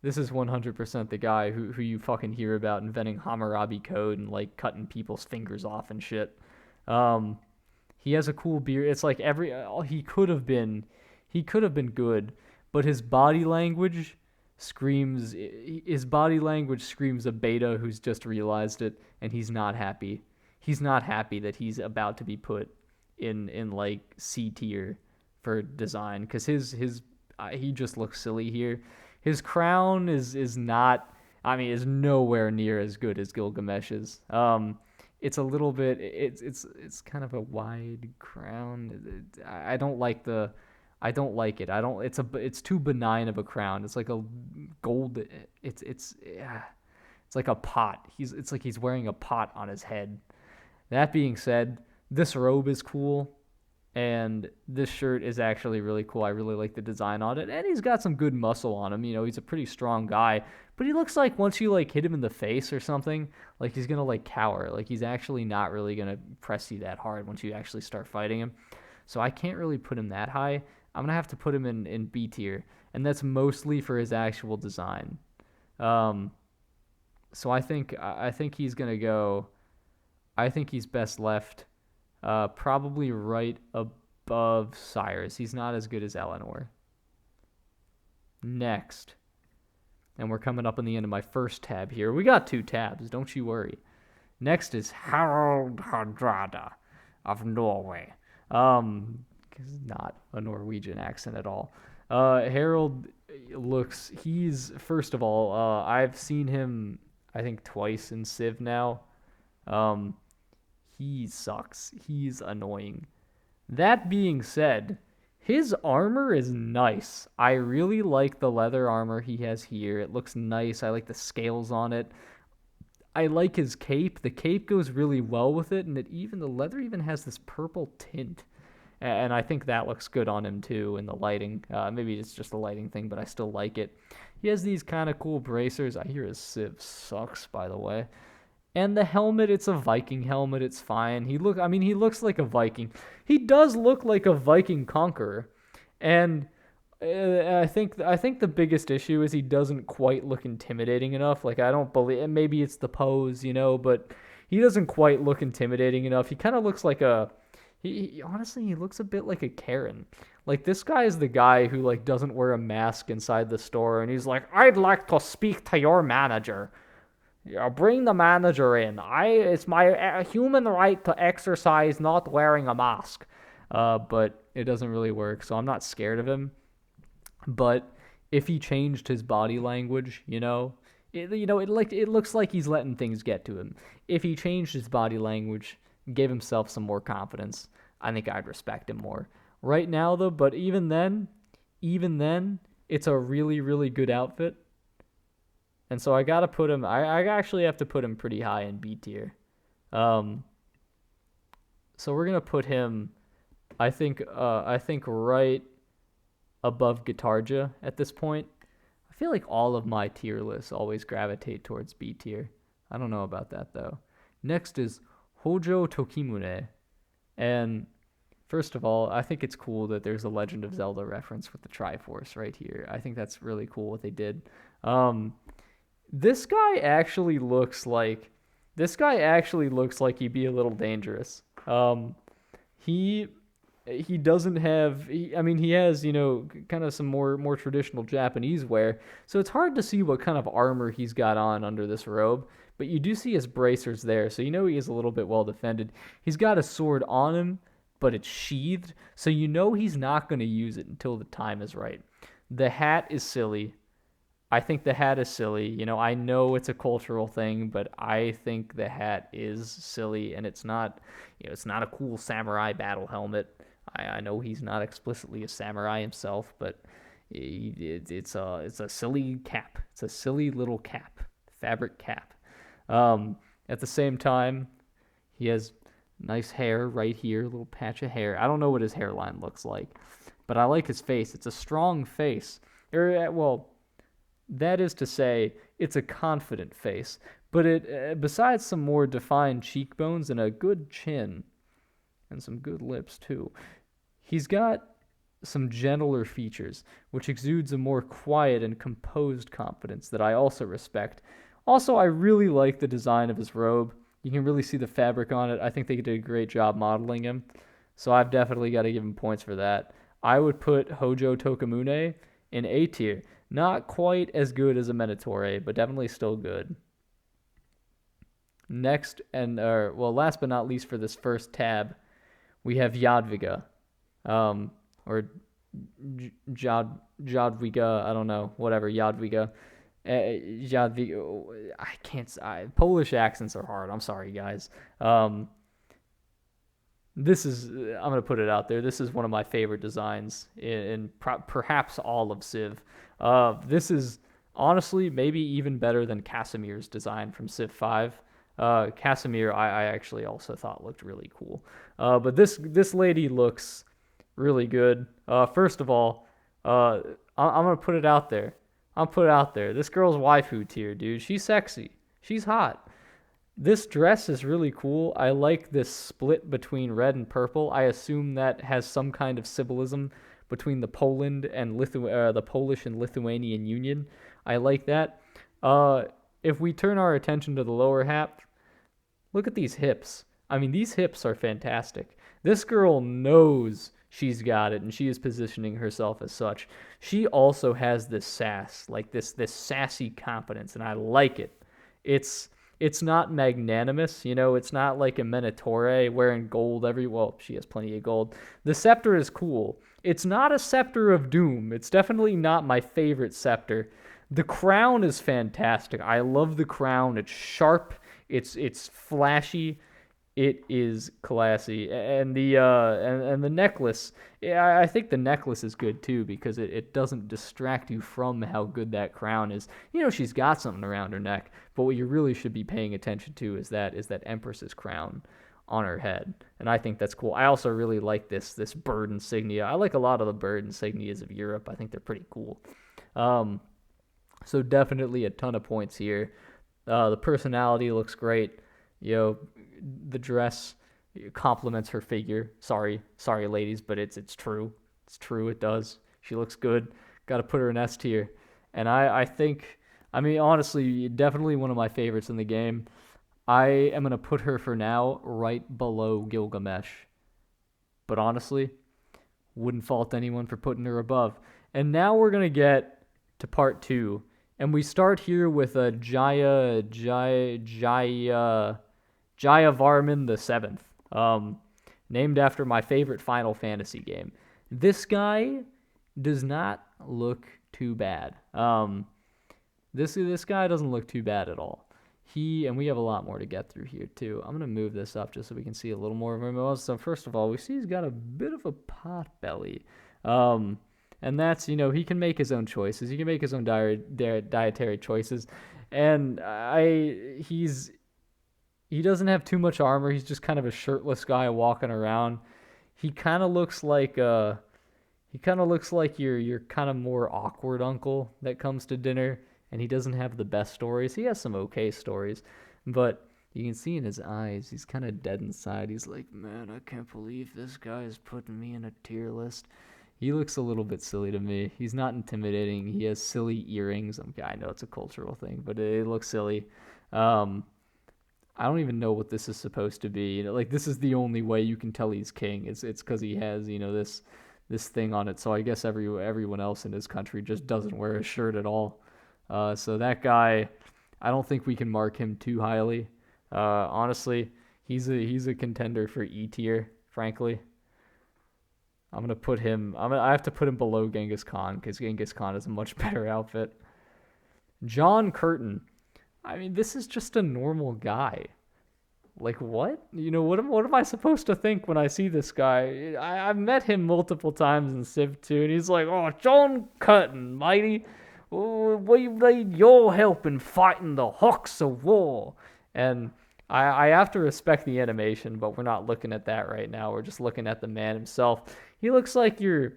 Speaker 1: This is 100% the guy who you fucking hear about inventing Hammurabi code and like cutting people's fingers off and shit. He has a cool beard. It's like he could have been good, but his body language screams, his body language screams a beta who's just realized it, and he's not happy. He's not happy that he's about to be put in like C tier for design, because his he just looks silly here. His crown is not, I mean, is nowhere near as good as Gilgamesh's. It's a little bit, it's kind of a wide crown. I don't like the, I don't like it. I don't. It's too benign of a crown. It's like a gold. Yeah. It's like a pot. It's like he's wearing a pot on his head. That being said, this robe is cool, and this shirt is actually really cool. I really like the design on it, and he's got some good muscle on him. You know, he's a pretty strong guy, but he looks like once you like hit him in the face or something, like he's gonna like cower. Like he's actually not really gonna press you that hard once you actually start fighting him. So I can't really put him that high. I'm gonna have to put him in B tier, and that's mostly for his actual design. Um, so I think he's gonna go. I think he's best left, probably right above Cyrus. He's not as good as Eleanor. Next, and we're coming up on the end of my first tab here. We got 2 tabs, don't you worry. Next is Harald Hardrada of Norway. Not a Norwegian accent at all. Harold he's, first of all, I've seen him, I think, twice in Civ now. He sucks. He's annoying. That being said, his armor is nice. I really like the leather armor he has here. It looks nice. I like the scales on it. I like his cape. The cape goes really well with it, and the leather even has this purple tint. And I think that looks good on him too in the lighting. Maybe it's just a lighting thing, but I still like it. He has these kind of cool bracers. I hear his Civ sucks, by the way. And the helmet, it's a Viking helmet. It's fine. He looks like a Viking. He does look like a Viking conqueror. And I think the biggest issue is he doesn't quite look intimidating enough. Like, I don't believe, maybe it's the pose, but he doesn't quite look intimidating enough. He kind of looks like he honestly, he looks a bit like a Karen. Like, this guy is the guy who like doesn't wear a mask inside the store, and he's like, "I'd like to speak to your manager. Yeah, bring the manager in. It's my human right to exercise not wearing a mask." But it doesn't really work, so I'm not scared of him. But if he changed his body language, it looks like he's letting things get to him. If he changed his body language, gave himself some more confidence, I think I'd respect him more. Right now, though, but even then, it's a really, really good outfit. And so I gotta put him. I actually have to put him pretty high in B tier. So we're gonna put him. I think right above Guitarja at this point. I feel like all of my tier lists always gravitate towards B tier. I don't know about that though. Next is Hojo Tokimune, and first of all, I think it's cool that there's a Legend of Zelda reference with the Triforce right here. I think that's really cool what they did. This guy actually looks like he'd be a little dangerous. He doesn't have. He has kind of some more traditional Japanese wear, so it's hard to see what kind of armor he's got on under this robe. But you do see his bracers there, so he is a little bit well defended. He's got a sword on him, but it's sheathed, so he's not going to use it until the time is right. The hat is silly. I think the hat is silly. I know it's a cultural thing, but I think the hat is silly, and it's not, it's not a cool samurai battle helmet. I know he's not explicitly a samurai himself, but it's a silly cap. It's a silly little cap, fabric cap. At the same time, he has nice hair right here, a little patch of hair. I don't know what his hairline looks like, but I like his face. It's a strong face. That is to say, it's a confident face, but it besides some more defined cheekbones and a good chin, and some good lips too, he's got some gentler features, which exudes a more quiet and composed confidence that I also respect. Also, I really like the design of his robe. You can really see the fabric on it. I think they did a great job modeling him, so I've definitely got to give him points for that. I would put Hojo Tokamune in A tier. Not quite as good as a Minotaur, but definitely still good. Next, last but not least for this first tab, we have Jadwiga, or Jadwiga. I don't know, whatever, Jadwiga. Jadwiga. I can't. Polish accents are hard. I'm sorry, guys. This is, I'm gonna put it out there. This is one of my favorite designs in perhaps all of Civ. This is honestly maybe even better than Casimir's design from Civ 5. Casimir, I actually also thought looked really cool. But this lady looks really good. First of all, I'm gonna put it out there. This girl's waifu tier, dude. She's sexy. She's hot. This dress is really cool. I like this split between red and purple. I assume that has some kind of symbolism between the Poland and the Polish and Lithuanian Union. I like that. If we turn our attention to the lower half, look at these hips. I mean, these hips are fantastic. This girl knows she's got it, and she is positioning herself as such. She also has this sass, like this sassy confidence, and I like it. It's not magnanimous, it's not like a Minotaur wearing gold she has plenty of gold. The scepter is cool. It's not a scepter of doom. It's definitely not my favorite scepter. The crown is fantastic. I love the crown. It's sharp. It's flashy. It is classy. And the necklace, I think the necklace is good too, because it doesn't distract you from how good that crown is. She's got something around her neck, but what you really should be paying attention to is that Empress's crown on her head. And I think that's cool. I also really like this bird insignia. I like a lot of the bird insignias of Europe. I think they're pretty cool. So definitely a ton of points here. The personality looks great. The dress complements her figure. Sorry, ladies, but it's true. It's true. It does. She looks good. Got to put her in S tier. And I think, honestly, definitely one of my favorites in the game. I am gonna put her for now right below Gilgamesh. But honestly, wouldn't fault anyone for putting her above. And now we're gonna get to part 2, and we start here with a Jayavarman the Seventh, named after my favorite Final Fantasy game. This guy does not look too bad. This guy doesn't look too bad at all. And we have a lot more to get through here too. I'm gonna move this up just so we can see a little more of him. So first of all, we see he's got a bit of a pot belly, and that's he can make his own choices. He can make his own dietary choices, and he doesn't have too much armor. He's just kind of a shirtless guy walking around. He kind of looks like your kind of more awkward uncle that comes to dinner, and he doesn't have the best stories. He has some okay stories, but you can see in his eyes, he's kind of dead inside. He's like, man, I can't believe this guy is putting me in a tier list. He looks a little bit silly to me. He's not intimidating. He has silly earrings. I know it's a cultural thing, but it looks silly. I don't even know what this is supposed to be. This is the only way you can tell he's king. It's because he has, this thing on it. So I guess everyone else in his country just doesn't wear a shirt at all. So that guy, I don't think we can mark him too highly. Honestly, he's a contender for E tier, frankly. I'm gonna put him. I have to put him below Genghis Khan because Genghis Khan is a much better outfit. John Curtin. This is just a normal guy. Like, what? What am I supposed to think when I see this guy? I've met him multiple times in Civ 2, and he's like, oh, John Curtin, mighty. We need your help in fighting the Hawks of War. And I have to respect the animation, but we're not looking at that right now. We're just looking at the man himself. He looks like your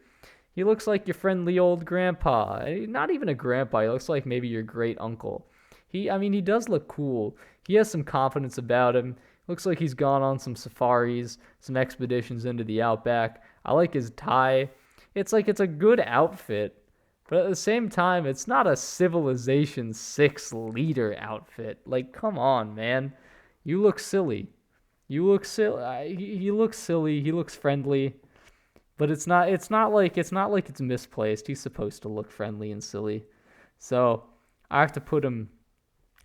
Speaker 1: friendly old grandpa. Not even a grandpa. He looks like maybe your great uncle. He does look cool. He has some confidence about him. Looks like he's gone on some safaris, some expeditions into the outback. I like his tie. It's a good outfit, but at the same time, it's not a Civilization 6 leader outfit. Like, come on, man. You look silly. He looks silly. He looks friendly, but it's not like it's misplaced. He's supposed to look friendly and silly. So I have to put him,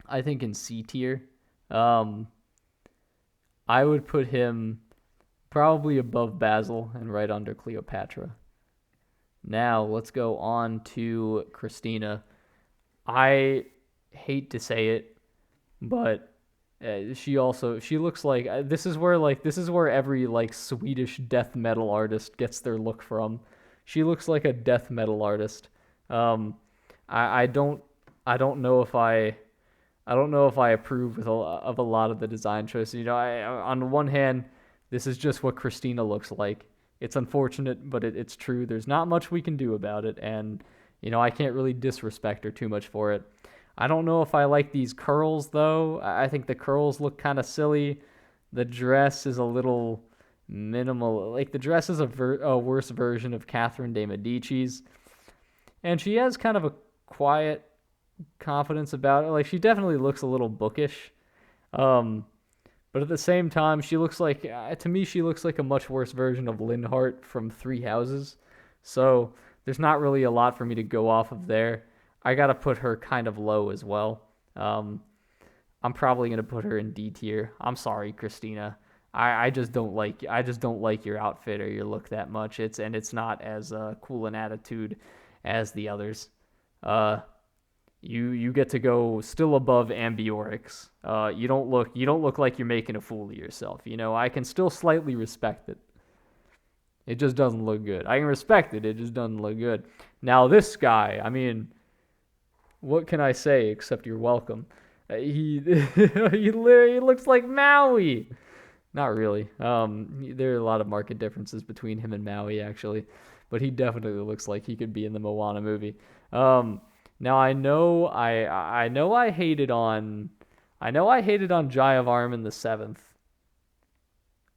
Speaker 1: I think, in C tier. Um, I would put him probably above Basil and right under Cleopatra. Now let's go on to Christina. I hate to say it, but she looks like this is where every like Swedish death metal artist gets their look from. She looks like a death metal artist. Um, I don't know if I approve of a lot of the design choices. On the one hand, this is just what Christina looks like. It's unfortunate, but it's true. There's not much we can do about it, and I can't really disrespect her too much for it. I don't know if I like these curls though. I think the curls look kind of silly. The dress is a little minimal. Like the dress is a worse version of Catherine de Medici's, and she has kind of a quiet confidence about it. Like she definitely looks a little bookish. Um, but at the same time, she looks like to me she looks like a much worse version of Linhart from Three Houses. So there's not really a lot for me to go off of there. I gotta put her kind of low as well. Um, I'm probably gonna put her in D tier. I'm sorry, Christina. I just don't like your outfit or your look that much. It's not as cool an attitude as the others. Uh, you get to go still above Ambiorix. You don't look like you're making a fool of yourself. I can still slightly respect it. It just doesn't look good. I can respect it. It just doesn't look good. Now this guy, I mean, what can I say except you're welcome? He looks like Maui. Not really. There are a lot of market differences between him and Maui actually, but he definitely looks like he could be in the Moana movie. Now I know I hated on Jayavarman the Seventh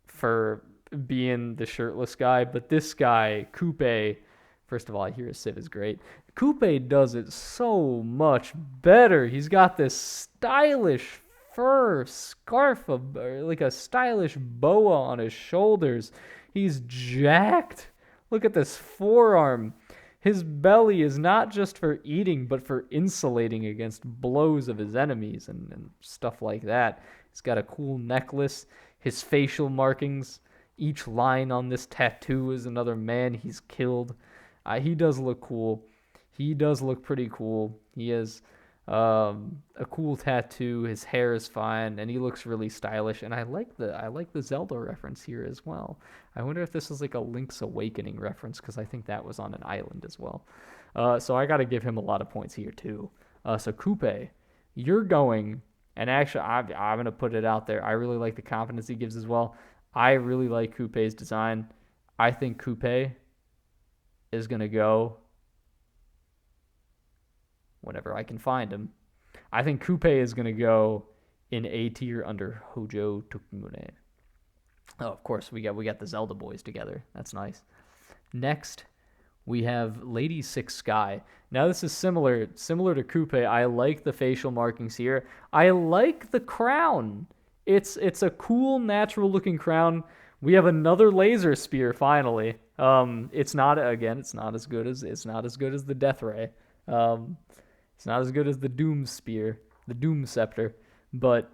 Speaker 1: for being the shirtless guy, but this guy Coupe, first of all, I hear his Civ is great. Coupe does it so much better. He's got this stylish fur scarf, like a stylish boa on his shoulders. He's jacked. Look at this forearm. His belly is not just for eating, but for insulating against blows of his enemies and stuff like that. He's got a cool necklace. His facial markings, each line on this tattoo is another man he's killed. He does look cool. He does look pretty cool. He has a cool tattoo. His hair is fine, and he looks really stylish. And I like the Zelda reference here as well. I wonder if this is like a Link's Awakening reference because I think that was on an island as well. So I got to give him a lot of points here too. So Coupe, you're going, and actually I'm gonna put it out there. I really like the confidence he gives as well. I really like Coupe's design. I think Coupe is gonna go whenever I can find him. I think Coupe is going to go in A tier under Hojo Tokimune. Oh, of course, we got the Zelda boys together. That's nice. Next, we have Lady Six Sky. Now this is similar to Coupe. I like the facial markings here. I like the crown. It's a cool, natural looking crown. We have another laser spear finally. It's not as good as the Death Ray. It's not as good as the Doom Spear, the Doom Scepter, but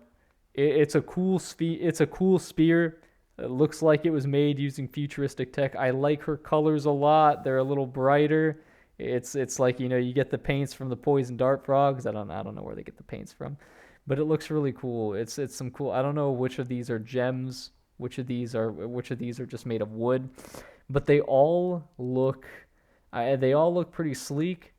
Speaker 1: it's a cool spear. It looks like it was made using futuristic tech. I like her colors a lot. They're a little brighter. It's like you get the paints from the poison dart frogs. I don't know where they get the paints from, but it looks really cool. It's some cool. I don't know which of these are gems, which of these are just made of wood, but they all look pretty sleek.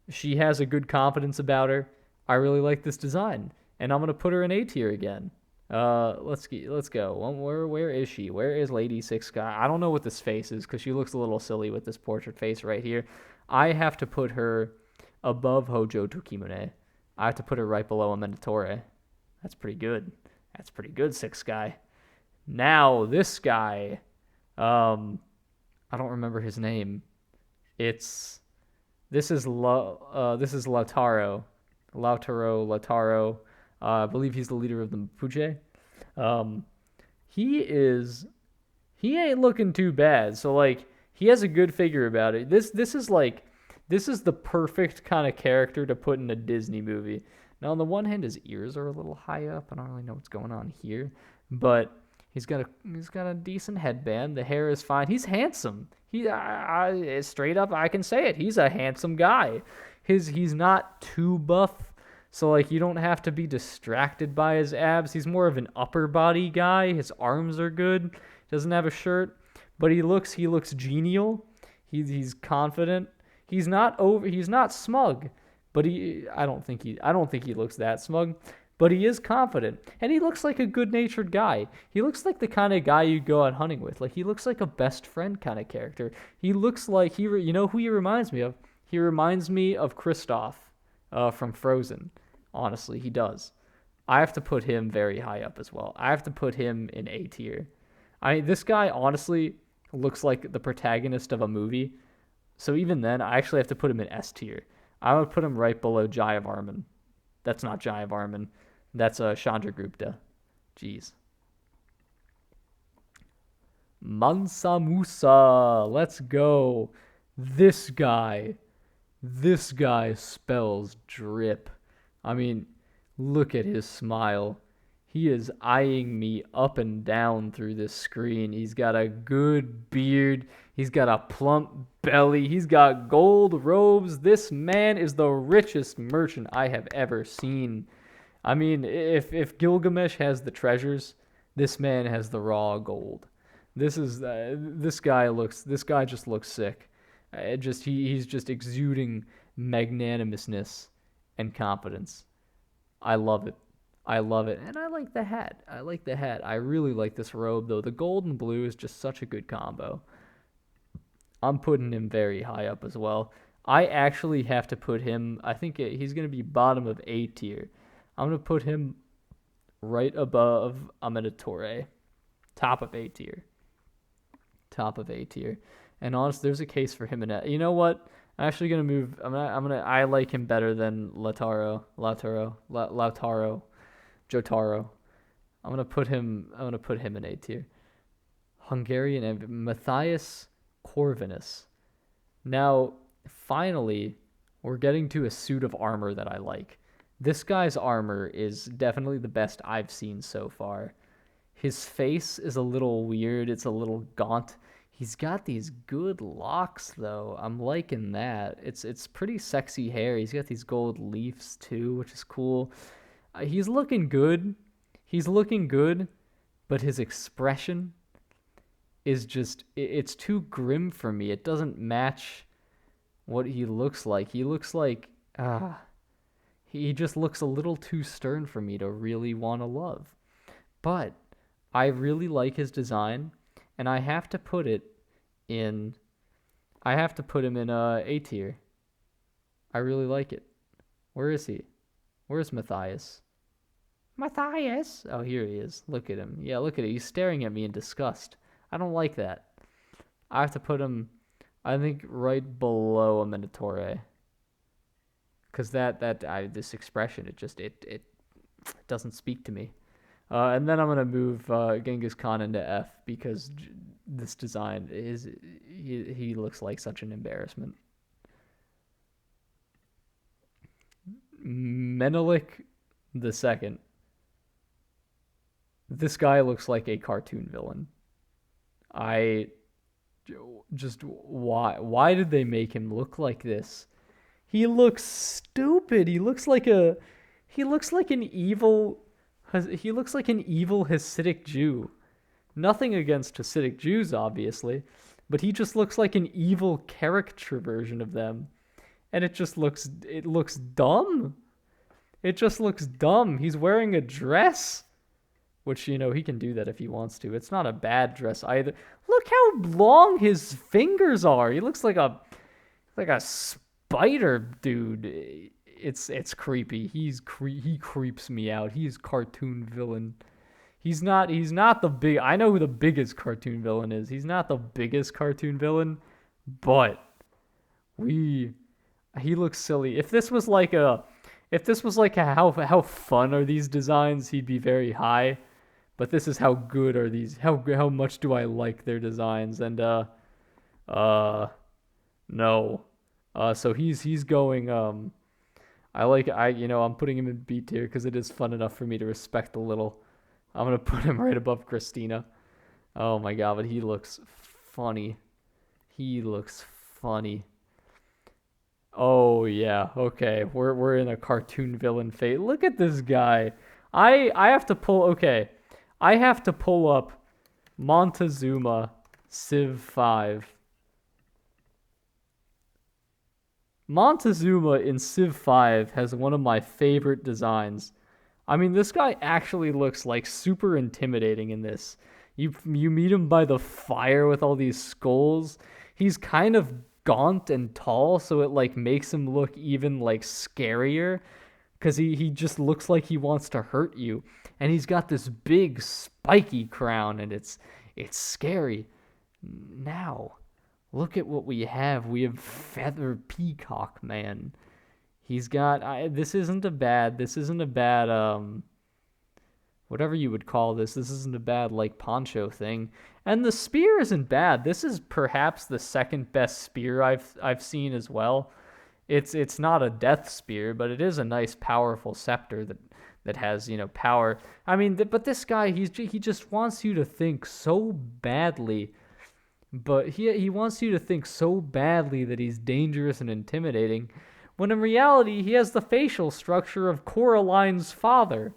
Speaker 1: She has a good confidence about her. I really like this design, and I'm gonna put her in A tier again. Let's go. Where is she? Where is Lady Six Sky? I don't know what this face is because she looks a little silly with this portrait face right here. I have to put her above Hojo Tokimune. I have to put her right below Amenatore. That's pretty good. That's pretty good, Six Sky. Now this guy, I don't remember his name. This is Lautaro. Lautaro. I believe he's the leader of the Mapuche. Um, he he ain't looking too bad. So like he has a good figure about it. This is the perfect kind of character to put in a Disney movie. Now on the one hand, his ears are a little high up. I don't really know what's going on here, but he's got a decent headband. The hair is fine. He's handsome. Straight up, I can say it. He's a handsome guy. He's not too buff, so like you don't have to be distracted by his abs. He's more of an upper body guy. His arms are good. Doesn't have a shirt, but he looks genial. He's confident. He's not smug, but I don't think he looks that smug, but he is confident, and he looks like a good-natured guy. He looks like the kind of guy you'd go out hunting with. Like he looks like a best friend kind of character. He looks like you know who he reminds me of? He reminds me of Kristoff from Frozen. Honestly, he does. I have to put him very high up as well. I have to put him in A tier. This guy honestly looks like the protagonist of a movie. So even then, I actually have to put him in S tier. I would put him right below Jayavarman. That's not Jayavarman. That's Chandragupta. Jeez. Mansa Musa. Let's go. This guy spells drip. I mean, look at his smile. He is eyeing me up and down through this screen. He's got a good beard. He's got a plump belly. He's got gold robes. This man is the richest merchant I have ever seen. I mean, if Gilgamesh has the treasures, this man has the raw gold. This guy just looks sick. He's just exuding magnanimousness and confidence. I love it. And I like the hat. I really like this robe, though. The gold and blue is just such a good combo. I'm putting him very high up as well. I actually have to put him, I think he's going to be bottom of A tier. I'm going to put him right above Aminatorre. Top of A tier. And honestly, there's a case for him in that. You know what? I'm actually gonna move. I like him better than Jotaro. I'm gonna put him in A tier. Hungarian and Matthias Corvinus. Now, finally, we're getting to a suit of armor that I like. This guy's armor is definitely the best I've seen so far. His face is a little weird. It's a little gaunt. He's got these good locks, though. I'm liking that. It's pretty sexy hair. He's got these gold leaves, too, which is cool. He's looking good. But his expression is just... It's too grim for me. It doesn't match what he looks like. He looks like... He just looks a little too stern for me to really want to love. But I really like his design, and I have to put him in A tier. I really like it. Where is he? Where's Matthias? Matthias? Oh, here he is. Look at him. Yeah, look at it. He's staring at me in disgust. I don't like that. I have to put him, I think, right below a Minotaure. Because this expression, it doesn't speak to me. And then I'm gonna move Genghis Khan into F because this design he looks like such an embarrassment. Menelik II. This guy looks like a cartoon villain. Why did they make him look like this? He looks stupid. He looks like an evil Hasidic Jew. Nothing against Hasidic Jews, obviously, but he just looks like an evil caricature version of them. And it looks dumb. It just looks dumb. He's wearing a dress, which, he can do that if he wants to. It's not a bad dress either. Look how long his fingers are. He looks like a spider dude. It's creepy. He creeps me out. He's cartoon villain. He's not the big. I know who the biggest cartoon villain is. He's not the biggest cartoon villain, but he looks silly. If this was like how fun are these designs, he'd be very high. But this is how good are these? How much do I like their designs? And uh no. So he's going I'm putting him in B tier because it is fun enough for me to respect a little. I'm gonna put him right above Christina. Oh my god, but he looks funny. He looks funny. Oh yeah, okay. We're in a cartoon villain fate. Look at this guy. I have to pull okay. I have to pull up Montezuma Civ 5. Montezuma in Civ 5 has one of my favorite designs. I mean, this guy actually looks like super intimidating in this. You meet him by the fire with all these skulls. He's kind of gaunt and tall, so it like makes him look even like scarier because he just looks like he wants to hurt you. And he's got this big spiky crown, and it's scary. Now, look at what we have. We have Feather Peacock Man. He's got this isn't a bad whatever you would call this. This isn't a bad like poncho thing. And the spear isn't bad. This is perhaps the second best spear I've seen as well. It's not a death spear, but it is a nice powerful scepter that has, power. I mean, but this guy he just wants you to think so badly. But he wants you to think so badly that he's dangerous and intimidating, when in reality he has the facial structure of Coraline's father.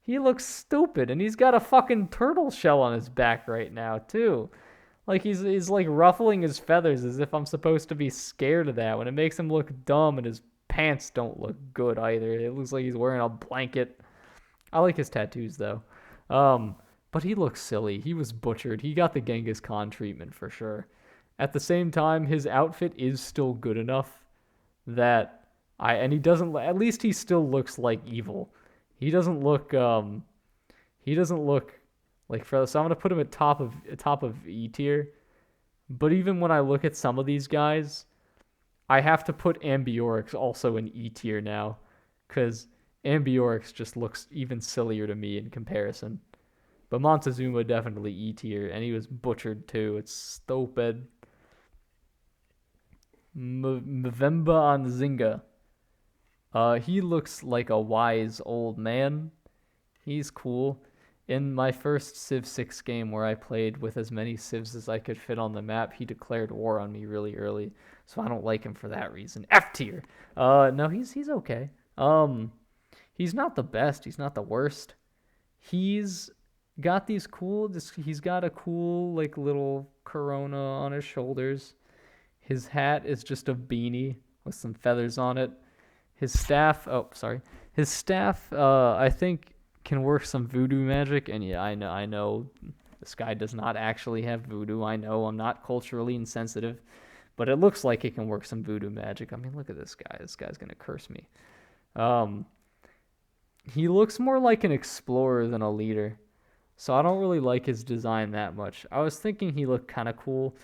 Speaker 1: He looks stupid, and he's got a fucking turtle shell on his back right now, too. Like, he's like ruffling his feathers as if I'm supposed to be scared of that, when it makes him look dumb, and his pants don't look good either. It looks like he's wearing a blanket. I like his tattoos, though. But he looks silly. He was butchered. He got the Genghis Khan treatment for sure. At the same time, his outfit is still good enough that and he doesn't, at least he still looks like evil. He doesn't look like so I'm gonna put him at top of E tier. But even when I look at some of these guys, I have to put Ambiorix also in E tier now, because Ambiorix just looks even sillier to me in comparison. But Montezuma definitely E tier, and he was butchered too. It's stupid. Mvemba Nzinga. He looks like a wise old man. He's cool. In my first Civ 6 game where I played with as many civs as I could fit on the map, he declared war on me really early, so I don't like him for that reason. F tier. No, he's okay. He's not the best. He's not the worst. He's got he's got a cool like little corona on his shoulders. His hat is just a beanie with some feathers on it. His staff, I think can work some voodoo magic, and yeah, I know this guy does not actually have voodoo. I know I'm not culturally insensitive, but it looks like he can work some voodoo magic. I mean, look at this guy. This guy's gonna curse me. He looks more like an explorer than a leader, so I don't really like his design that much. I was thinking he looked kind of cool,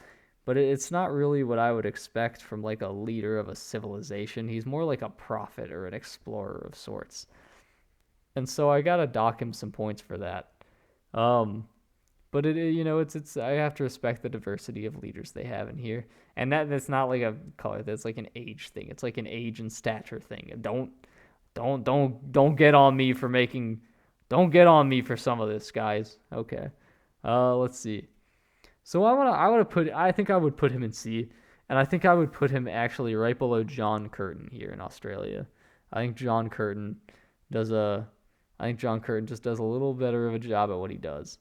Speaker 1: but it's not really what I would expect from like a leader of a civilization. He's more like a prophet or an explorer of sorts. And so I gotta dock him some points for that. But it's I have to respect the diversity of leaders they have in here, and that's not like a color. That's like an age thing. It's like an age and stature thing. Don't get on me for making. Don't get on me for some of this, guys. Okay. Let's see. So I think I would put him in C, and I think I would put him actually right below John Curtin here in Australia. I think John Curtin just does a little better of a job at what he does.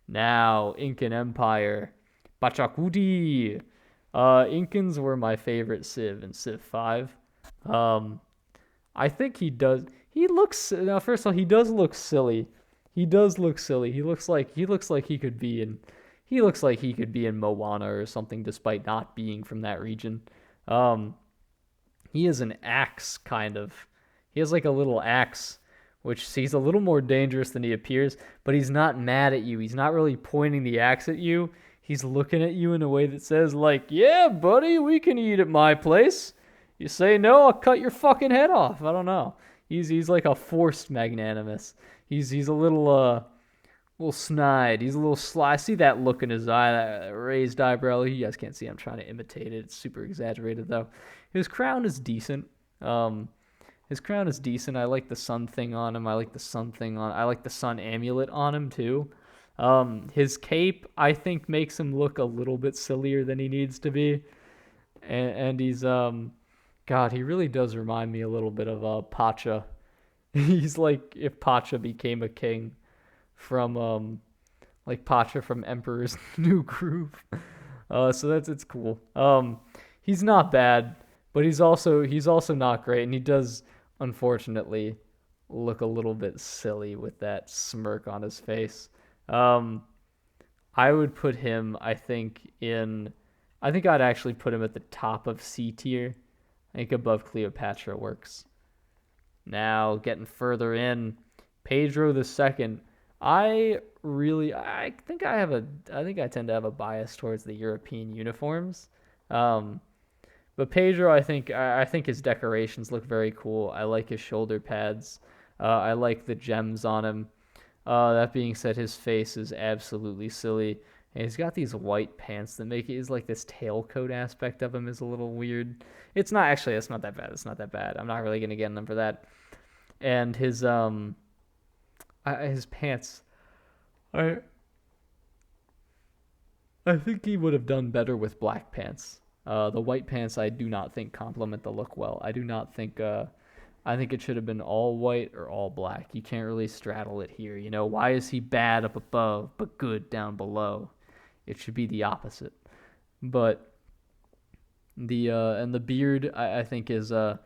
Speaker 1: Now, Incan Empire. Pachacuti. Incans were my favorite Civ in Civ 5. I think he does. Now, first of all, he does look silly. He does look silly. He looks like he could be in Moana or something, despite not being from that region. He is an axe, kind of. He has like a little axe, which he's a little more dangerous than he appears, but he's not mad at you. He's not really pointing the axe at you. He's looking at you in a way that says, like, yeah, buddy, we can eat at my place. You say no, I'll cut your fucking head off. I don't know. He's like a forced magnanimous. He's a little little snide. He's a little sly. I see that look in his eye, that raised eyebrow. You guys can't see. I'm trying to imitate it. It's super exaggerated though. His crown is decent. His crown is decent. I like the sun thing on him. I like the sun thing on. I like the sun amulet on him too. His cape I think makes him look a little bit sillier than he needs to be, and he's God, he really does remind me a little bit of Pacha. He's like if Pacha became a king from like Pacha from Emperor's New Groove. So that's it's cool. He's not bad, but he's also not great, and he does unfortunately look a little bit silly with that smirk on his face. Um, I would put him, I think, in. I think I'd actually put him at the top of C tier. I think above Cleopatra works. Now, getting further in, Pedro the Second. I think I think I tend to have a bias towards the European uniforms. Um, but Pedro, I think his decorations look very cool. I like his shoulder pads. I like the gems on him. That being said, his face is absolutely silly. And he's got these white pants that make it is like this tailcoat aspect of him is a little weird. It's not actually. It's not that bad. It's not that bad. I'm not really gonna get on him for that. And his pants. I I think he would have done better with black pants. The white pants I do not think complement the look well. I do not think. I think it should have been all white or all black. You can't really straddle it here. You know, why is he bad up above but good down below? It should be the opposite. But the beard I think is the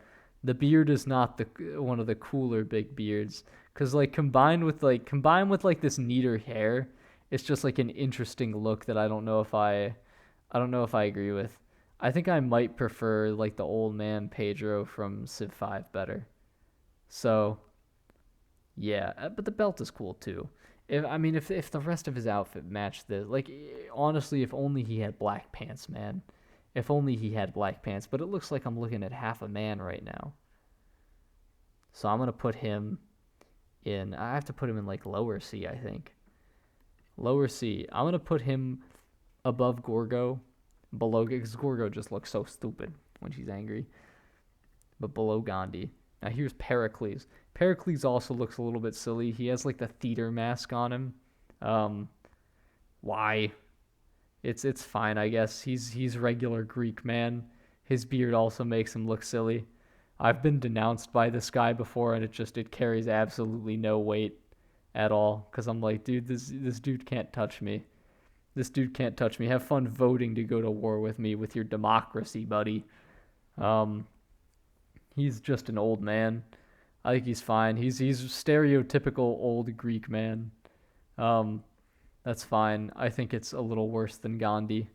Speaker 1: beard is not the one of the cooler big beards because like combined with like this neater hair, it's just like an interesting look that I don't know if I agree with. I think I might prefer like the old man Pedro from Civ 5 better. So yeah, but the belt is cool too. If the rest of his outfit matched this, like honestly, if only he had black pants, man. If only he had black pants. But it looks like I'm looking at half a man right now. So I'm gonna put him in. I have to put him in like lower C, I think. Lower C. I'm gonna put him above Gorgo, below because Gorgo just looks so stupid when she's angry. But below Gandhi. Now here's Pericles. Pericles also looks a little bit silly. He has like the theater mask on him. Um, why? It's fine, I guess. He's regular Greek man. His beard also makes him look silly. I've been denounced by this guy before, and it carries absolutely no weight at all. Cause I'm like, dude, this dude can't touch me. This dude can't touch me. Have fun voting to go to war with me with your democracy, buddy. Um, he's just an old man. I think he's fine. He's stereotypical old Greek man. Um, that's fine. I think it's a little worse than Gandhi.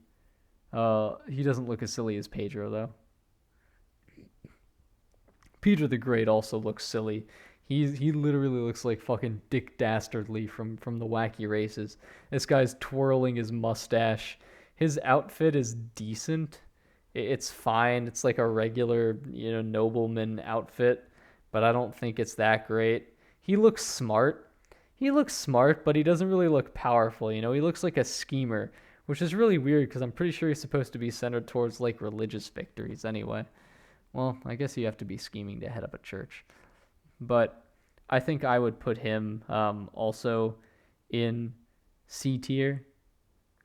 Speaker 1: He doesn't look as silly as Pedro though. Peter the Great also looks silly. He literally looks like fucking Dick Dastardly from the Wacky Races. This guy's twirling his mustache. His outfit is decent. It's fine. It's like a regular, nobleman outfit, but I don't think it's that great. He looks smart. He looks smart, but he doesn't really look powerful. He looks like a schemer, which is really weird because I'm pretty sure he's supposed to be centered towards like religious victories anyway. Well, I guess you have to be scheming to head up a church. But I think I would put him also in C tier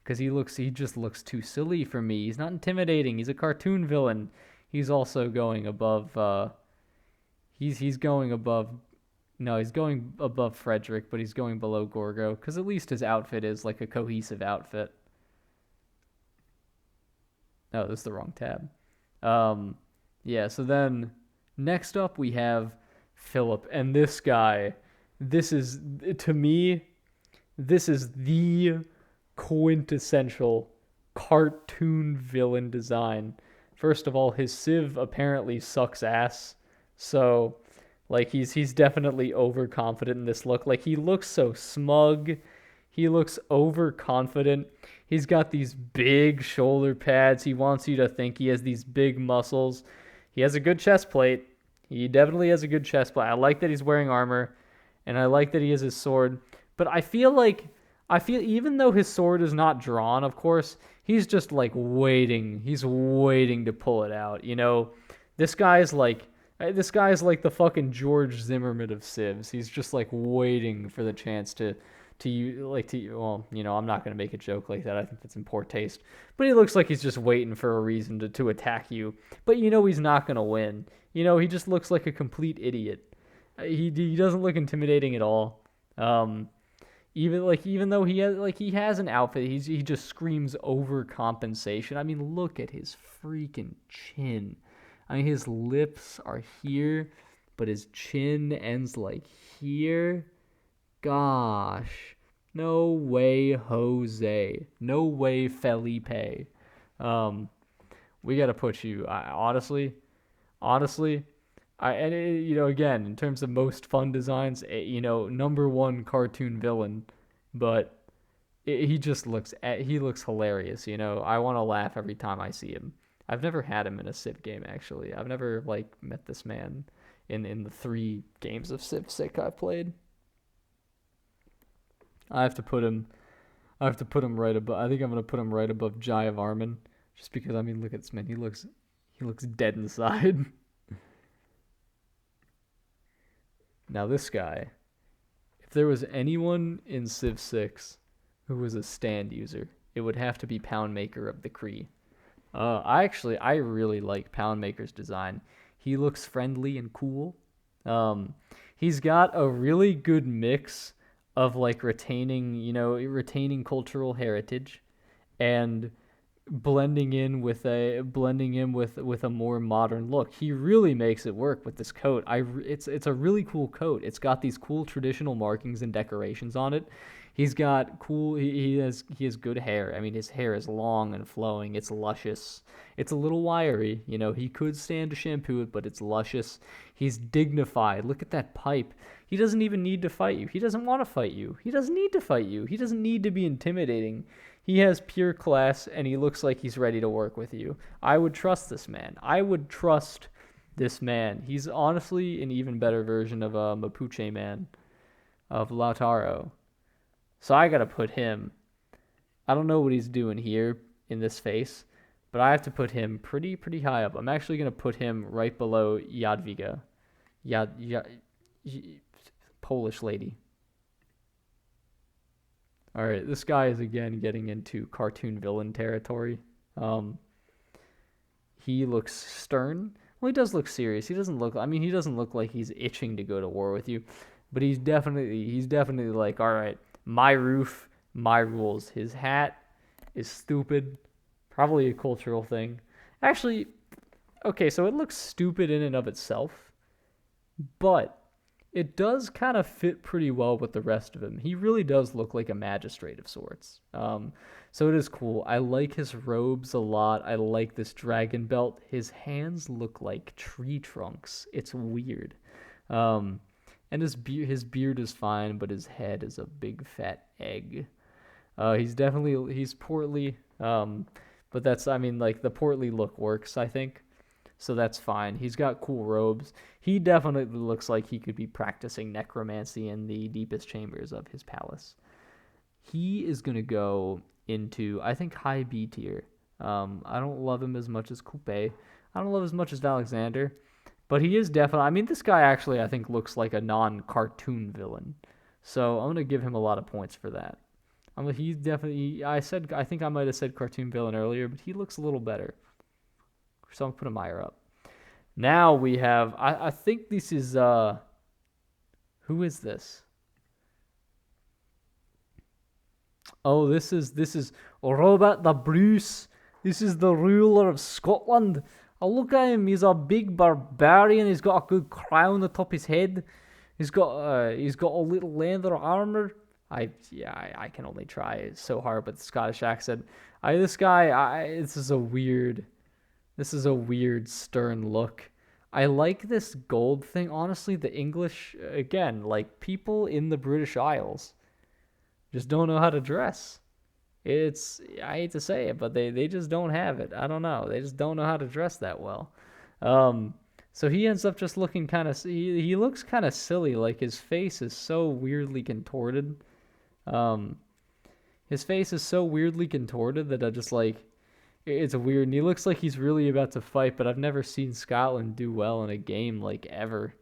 Speaker 1: because he just looks too silly for me. He's not intimidating. He's a cartoon villain. He's also going above. He's going above. No, he's going above Frederick, but he's going below Gorgo because at least his outfit is like a cohesive outfit. Oh, this is the wrong tab. Yeah. So then next up we have Philip, and this guy. This is to me. This is the quintessential cartoon villain design. First of all, his Civ apparently sucks ass. So, like he's definitely overconfident in this look. Like he looks so smug. He looks overconfident. He's got these big shoulder pads. He wants you to think he has these big muscles. He has a good chest plate. He definitely has a good chest plate. I like that he's wearing armor, and I like that he has his sword. But I feel like I feel even though his sword is not drawn, of course, he's just like waiting. He's waiting to pull it out. You know, this guy's like this guy's like the fucking George Zimmerman of civs. He's just like waiting for the chance well, you know, I'm not gonna make a joke like that. I think that's in poor taste. But he looks like he's just waiting for a reason to attack you. But you know he's not gonna win. You know, he just looks like a complete idiot. He doesn't look intimidating at all. Even though he has an outfit, he just screams overcompensation. I mean, look at his freaking chin. I mean, his lips are here, but his chin ends like here. Gosh, no way, Jose. No way, Felipe. We gotta put you. Honestly, you know, again, in terms of most fun designs, you know, number one cartoon villain, but he looks hilarious. You know, I want to laugh every time I see him. I've never had him in a Civ game actually. I've never like met this man in the 3 games of Civ 6 I've played. I have to put him. I have to put him right above. I think I'm gonna put him right above Jai of Armin, just because I mean, look at this man. He looks dead inside. Now this guy, if there was anyone in Civ 6 who was a stand user, it would have to be Poundmaker of the Kree. I really like Poundmaker's design. He looks friendly and cool. He's got a really good mix of like retaining cultural heritage and blending in with a more modern look. He really makes it work with this coat. It's a really cool coat. It's got these cool traditional markings and decorations on it. He's got cool. He has good hair. I mean, his hair is long and flowing. It's luscious. It's a little wiry. You know, he could stand to shampoo it, but it's luscious. He's dignified. Look at that pipe. He doesn't even need to fight you. He doesn't want to fight you. He doesn't need to fight you. He doesn't need to be intimidating. He has pure class, and he looks like he's ready to work with you. I would trust this man. He's honestly an even better version of Mapuche Man, of Lautaro. So I gotta put him. I don't know what he's doing here in this face, but I have to put him pretty high up. I'm actually gonna put him right below Jadwiga. Polish lady. All right, this guy is again getting into cartoon villain territory. He looks stern. Well, he does look serious. He doesn't look like he's itching to go to war with you, but he's definitely like, all right, my roof, my rules. His hat is stupid, probably a cultural thing. Actually, okay, so it looks stupid in and of itself, but it does kind of fit pretty well with the rest of him. He really does look like a magistrate of sorts. So it is cool. I like his robes a lot. I like this dragon belt. His hands look like tree trunks. It's weird. And his beard is fine, but his head is a big fat egg. He's portly. But like the portly look works, I think. So that's fine. He's got cool robes. He definitely looks like he could be practicing necromancy in the deepest chambers of his palace. He is going to go into, I think, high B tier. I don't love him as much as Coupe. I don't love as much as Alexander. But he is definitely, I mean, this guy actually, I think, looks like a non-cartoon villain. So I'm going to give him a lot of points for that. He's definitely, I think I might have said cartoon villain earlier, but he looks a little better. So I'm going to put him higher up. Now we have, I think this is, who is this? Oh, this is Robert the Bruce. This is the ruler of Scotland. Oh, look at him. He's a big barbarian. He's got a good crown atop his head. He's got a little leather armor. I can only try so hard with the Scottish accent. This is a weird stern look. I like this gold thing. Honestly, the English, again, like people in the British Isles just don't know how to dress. I hate to say it, but they just don't have it. I don't know. They just don't know how to dress that well. So he ends up just looking kind of, he looks kind of silly. Like his face is so weirdly contorted. His face is so weirdly contorted that I just like it's weird. And he looks like he's really about to fight, but I've never seen Scotland do well in a game like ever.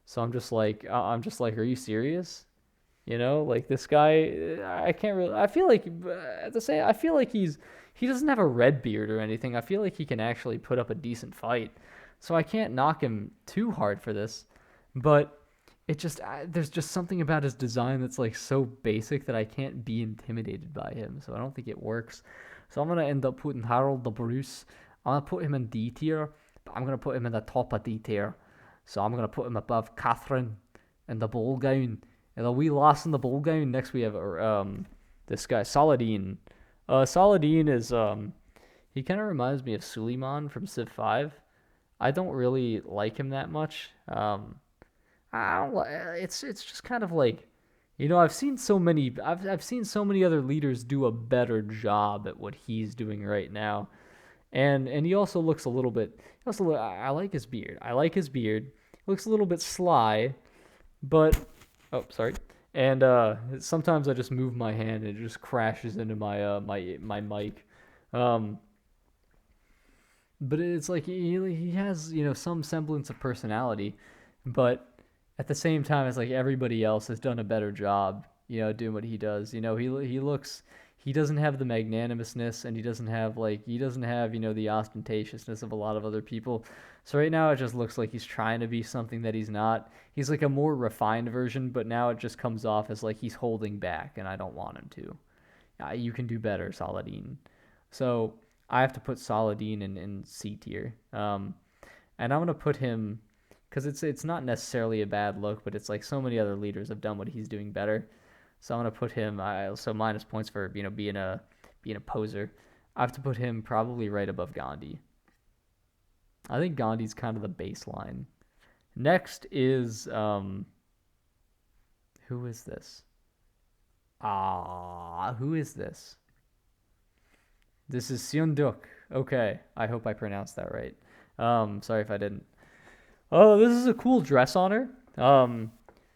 Speaker 1: So I'm just like, are you serious? You know, like this guy, I can't really. I feel like at the same, I feel like he doesn't have a red beard or anything. I feel like he can actually put up a decent fight, so I can't knock him too hard for this. But there's just something about his design that's like so basic that I can't be intimidated by him. So I don't think it works. So I'm gonna end up putting Harold the Bruce. I'm gonna put him in D tier, but I'm gonna put him in the top of D tier. So I'm gonna put him above Catherine in the ball gown. And the wee lass in the ball gown. Next we have this guy Saladin. Saladin is he kind of reminds me of Suleiman from Civ 5. I don't really like him that much. I don't. It's just kind of like, I've seen so many other leaders do a better job at what he's doing right now, and he also looks a little bit. I like his beard. I like his beard. He looks a little bit sly, but oh, sorry. And sometimes I just move my hand and it just crashes into my mic. Um, but it's like he has some semblance of personality, but at the same time, it's like everybody else has done a better job, doing what he does. He doesn't have the magnanimousness, and he doesn't have the ostentatiousness of a lot of other people. So right now, it just looks like he's trying to be something that he's not. He's like a more refined version, but now it just comes off as like he's holding back, and I don't want him to. You can do better, Saladin. So I have to put Saladin in C tier. And I'm gonna put him because it's not necessarily a bad look, but it's like so many other leaders have done what he's doing better. So I'm gonna put him. So minus points for being a poser. I have to put him probably right above Gandhi. I think Gandhi's kind of the baseline. Next is who is this? Who is this? This is Seondeok. Okay, I hope I pronounced that right. Sorry if I didn't. Oh, this is a cool dress on her.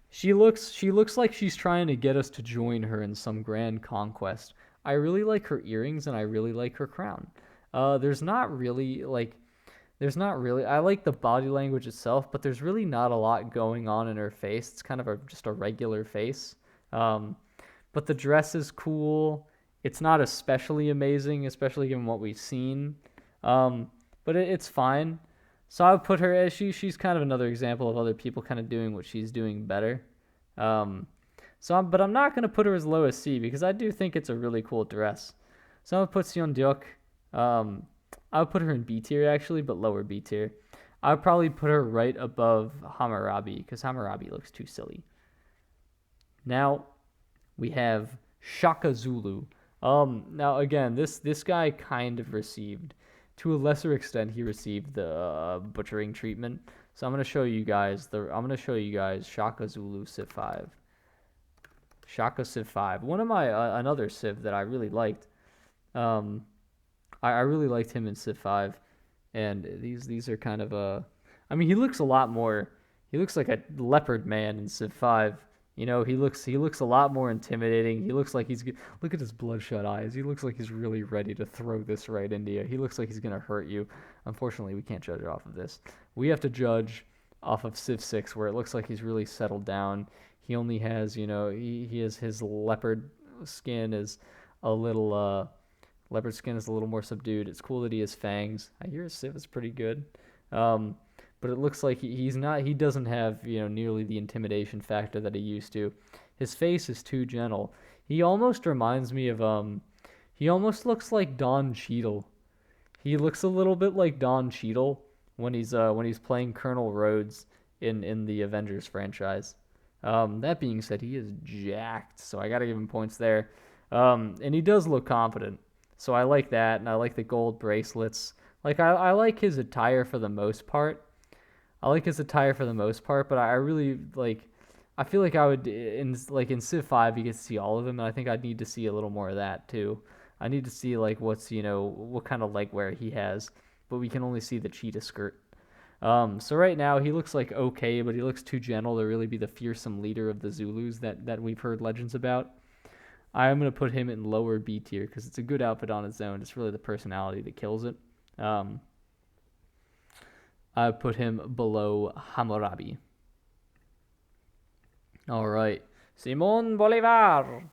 Speaker 1: She looks like she's trying to get us to join her in some grand conquest. I really like her earrings and I really like her crown. There's not really. I like the body language itself, but there's really not a lot going on in her face. It's kind of just a regular face. But the dress is cool. It's not especially amazing, especially given what we've seen. But it's fine. So I would put her as she's kind of another example of other people kind of doing what she's doing better. But I'm not gonna put her as low as C because I do think it's a really cool dress. So I'm gonna put Seondeok. I would put her in B tier actually, but lower B tier. I would probably put her right above Hammurabi because Hammurabi looks too silly. Now we have Shaka Zulu. Now again, this guy kind of received, to a lesser extent, he received the butchering treatment. So I'm gonna show you guys Shaka Zulu Civ 5. Shaka Civ 5. One of my another Civ that I really liked. I really liked him in Civ 5, and these are kind of I mean, he looks a lot more. He looks like a leopard man in Civ 5. He looks a lot more intimidating. He looks like look at his bloodshot eyes. He looks like he's really ready to throw this right into you. He looks like he's gonna hurt you. Unfortunately, we can't judge off of this. We have to judge off of Civ 6, where it looks like he's really settled down. He only has, he has his leopard skin is a little leopard skin is a little more subdued. It's cool that he has fangs. I hear his Civ is pretty good. But it looks like he doesn't have, nearly the intimidation factor that he used to. His face is too gentle. He almost reminds me of, he almost looks like Don Cheadle. He looks a little bit like Don Cheadle when he's playing Colonel Rhodes in the Avengers franchise. That being said, he is jacked, so I gotta give him points there. And he does look confident, so I like that, and I like the gold bracelets. Like I like his attire for the most part. But I really like. I feel like I would in Civ 5 you get to see all of them, and I think I'd need to see a little more of that too. I need to see like what kind of legwear he has, but we can only see the cheetah skirt. So right now he looks like okay, but he looks too gentle to really be the fearsome leader of the Zulus that we've heard legends about. I'm gonna put him in lower B tier because it's a good outfit on its own. It's really the personality that kills it. Um, I put him below Hammurabi. All right, Simon Bolivar.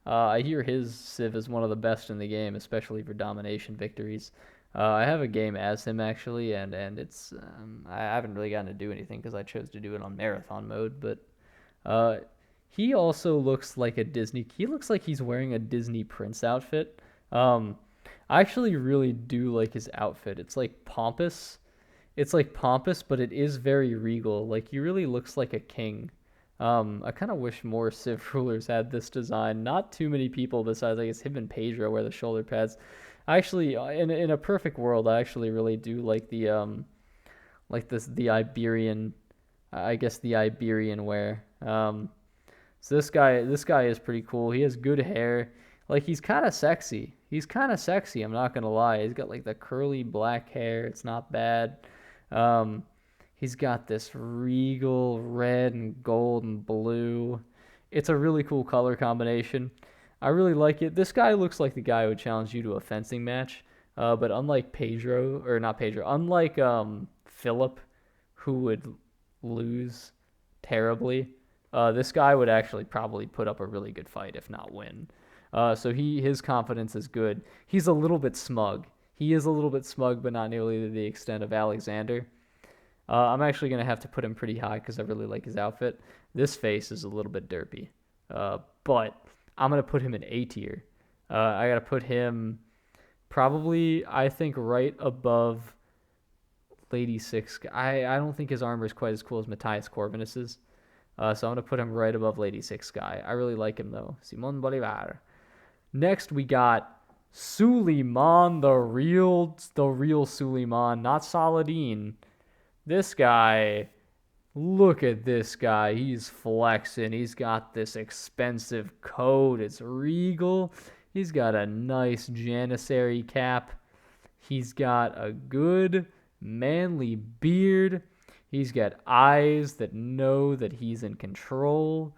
Speaker 1: I hear his Civ is one of the best in the game, especially for domination victories. I have a game as him actually, and it's I haven't really gotten to do anything because I chose to do it on marathon mode. But uh, he also looks like a Disney. He looks like he's wearing a Disney Prince outfit. Um, I actually really do like his outfit. It's like pompous, but it is very regal. Like he really looks like a king. I kind of wish more Civ rulers had this design. Not too many people besides I guess him and Pedro wear the shoulder pads. I actually, in a perfect world, I actually really do like the Iberian, I guess the Iberian wear. So this guy is pretty cool. He has good hair. Like he's kind of sexy. He's kind of sexy. I'm not gonna lie. He's got like the curly black hair. It's not bad. Um, he's got this regal red and gold and blue. It's a really cool color combination. I really like it. This guy looks like the guy who would challenge you to a fencing match. But unlike Pedro, or not Pedro, unlike Philip, who would lose terribly, this guy would actually probably put up a really good fight, if not win. So his confidence is good. He's a little bit smug. He is a little bit smug, but not nearly to the extent of Alexander. I'm actually gonna have to put him pretty high because I really like his outfit. This face is a little bit derpy, but I'm gonna put him in A tier. I gotta put him probably, I think, right above Lady Six. I don't think his armor is quite as cool as Matthias Corvinus's. So I'm gonna put him right above Lady Six guy. I really like him though. Simon Bolivar. Next we got Suleiman, the real Suleiman, not Saladin. This guy, look at this guy. He's flexing. He's got this expensive coat. It's regal. He's got a nice Janissary cap. He's got a good manly beard. He's got eyes that know that he's in control.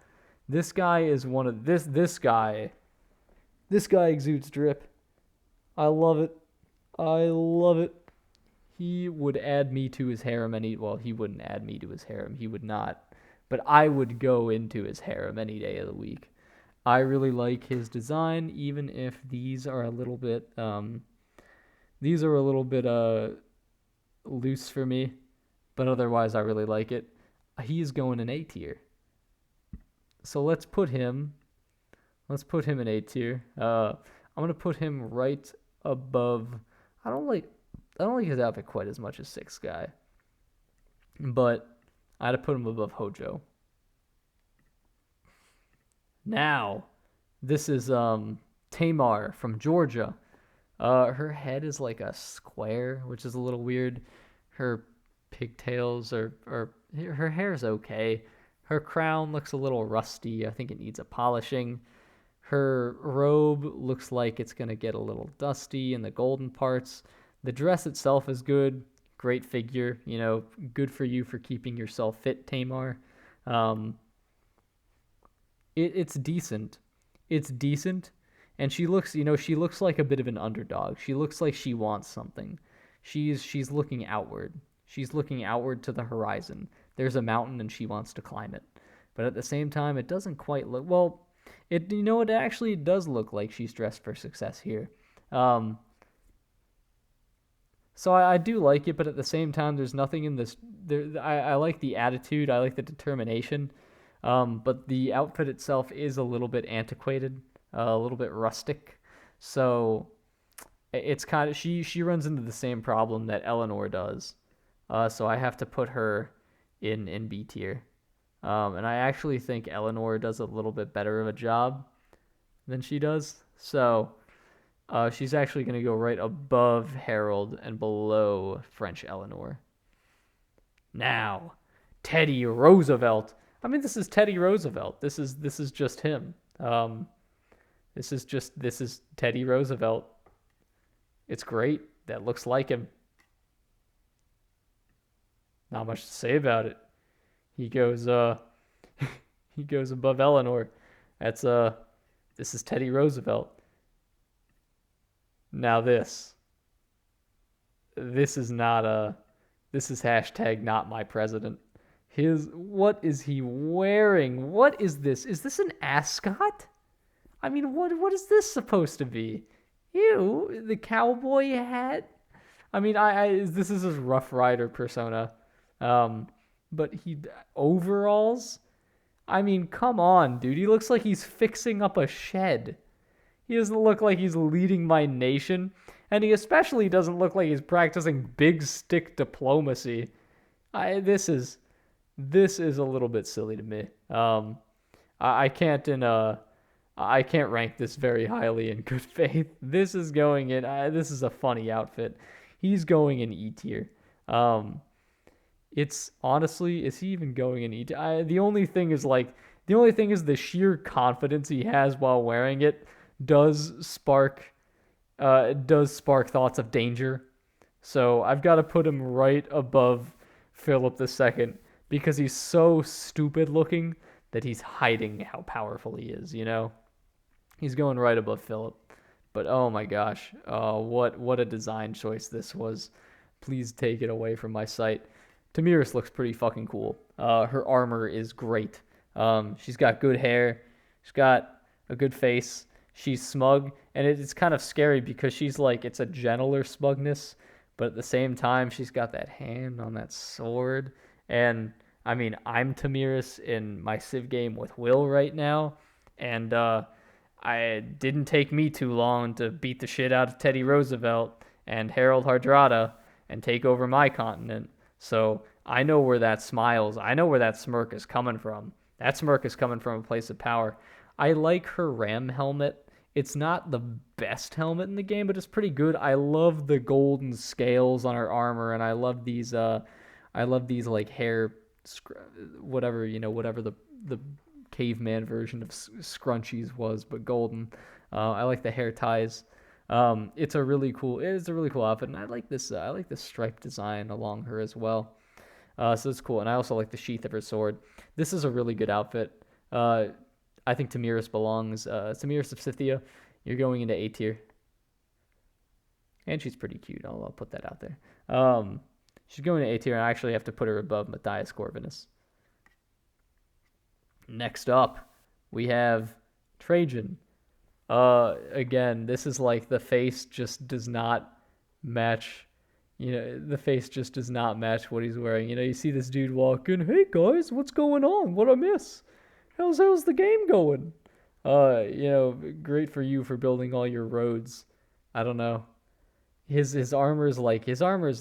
Speaker 1: This guy is one of this guy. This guy exudes drip. I love it. I love it. He would add me to his harem he wouldn't add me to his harem. He would not. But I would go into his harem any day of the week. I really like his design, even if these are a little bit loose for me, but otherwise I really like it. He's going in A tier. So let's put him in A tier. I'm gonna put him right above. I don't like his outfit quite as much as Six Guy, but I had to put him above Hojo. Now, this is Tamar from Georgia. Her head is like a square, which is a little weird. Her pigtails are her hair's okay. Her crown looks a little rusty. I think it needs a polishing. Her robe looks like it's gonna get a little dusty in the golden parts. The dress itself is good. Great figure. Good for you for keeping yourself fit, Tamar. It's decent. It's decent. And she looks like a bit of an underdog. She looks like she wants something. She's looking outward. She's looking outward to the horizon. There's a mountain and she wants to climb it. But at the same time, it doesn't quite look well. It actually does look like she's dressed for success here. So I do like it, but at the same time, there's nothing in this. I like the attitude. I like the determination. But the outfit itself is a little bit antiquated, a little bit rustic. So it's kind of she runs into the same problem that Eleanor does. So I have to put her in B tier. And I actually think Eleanor does a little bit better of a job than she does. So she's actually going to go right above Harold and below French Eleanor. Now, Teddy Roosevelt. I mean, this is Teddy Roosevelt. This is just him. This is Teddy Roosevelt. It's great. That looks like him. Not much to say about it. He goes he goes above Eleanor. That's This is Teddy Roosevelt. Now this is not a, this is hashtag not my president. What is he wearing? What is this? Is this an ascot? I mean, what is this supposed to be? Ew, the cowboy hat. I mean, this is his Rough Rider persona. But he overalls. I mean, come on, dude. He looks like he's fixing up a shed. He doesn't look like he's leading my nation, and he especially doesn't look like he's practicing big stick diplomacy. This is a little bit silly to me. I can't I can't rank this very highly in good faith. This is going in. This is a funny outfit. He's going in E tier. It's honestly, is he even going in E tier? The only thing is the sheer confidence he has while wearing it does spark thoughts of danger. So I've got to put him right above Philip II because he's so stupid looking that he's hiding how powerful he is, you know? He's going right above Philip. But oh my gosh, what a design choice this was. Please take it away from my sight. Tamiris looks pretty fucking cool. Her armor is great. She's got good hair. She's got a good face. She's smug, and it's kind of scary because she's like, it's a gentler smugness, but at the same time, she's got that hand on that sword. And I mean, I'm Tamiris in my Civ game with Will right now, and I didn't take me too long to beat the shit out of Teddy Roosevelt and Harold Hardrada and take over my continent. So I know where that smiles. I know where that smirk is coming from. That smirk is coming from a place of power. I like her ram helmet. It's not the best helmet in the game, but it's pretty good. I love the golden scales on her armor, and I love these like hair, whatever the caveman version of scrunchies was, but golden. I like the hair ties. It's a really cool outfit, and I like this stripe design along her as well. So it's cool, and I also like the sheath of her sword. This is a really good outfit. I think Tamiris belongs. Tamiris of Scythia, you're going into A tier. And she's pretty cute. I'll put that out there. She's going to A tier, and I actually have to put her above Matthias Corvinus. Next up, we have Trajan. Again, this is like the face just does not match. The face just does not match what he's wearing. You see this dude walk in. Hey guys, what's going on? What I miss? How's the game going? Great for you for building all your roads. I don't know. His armor is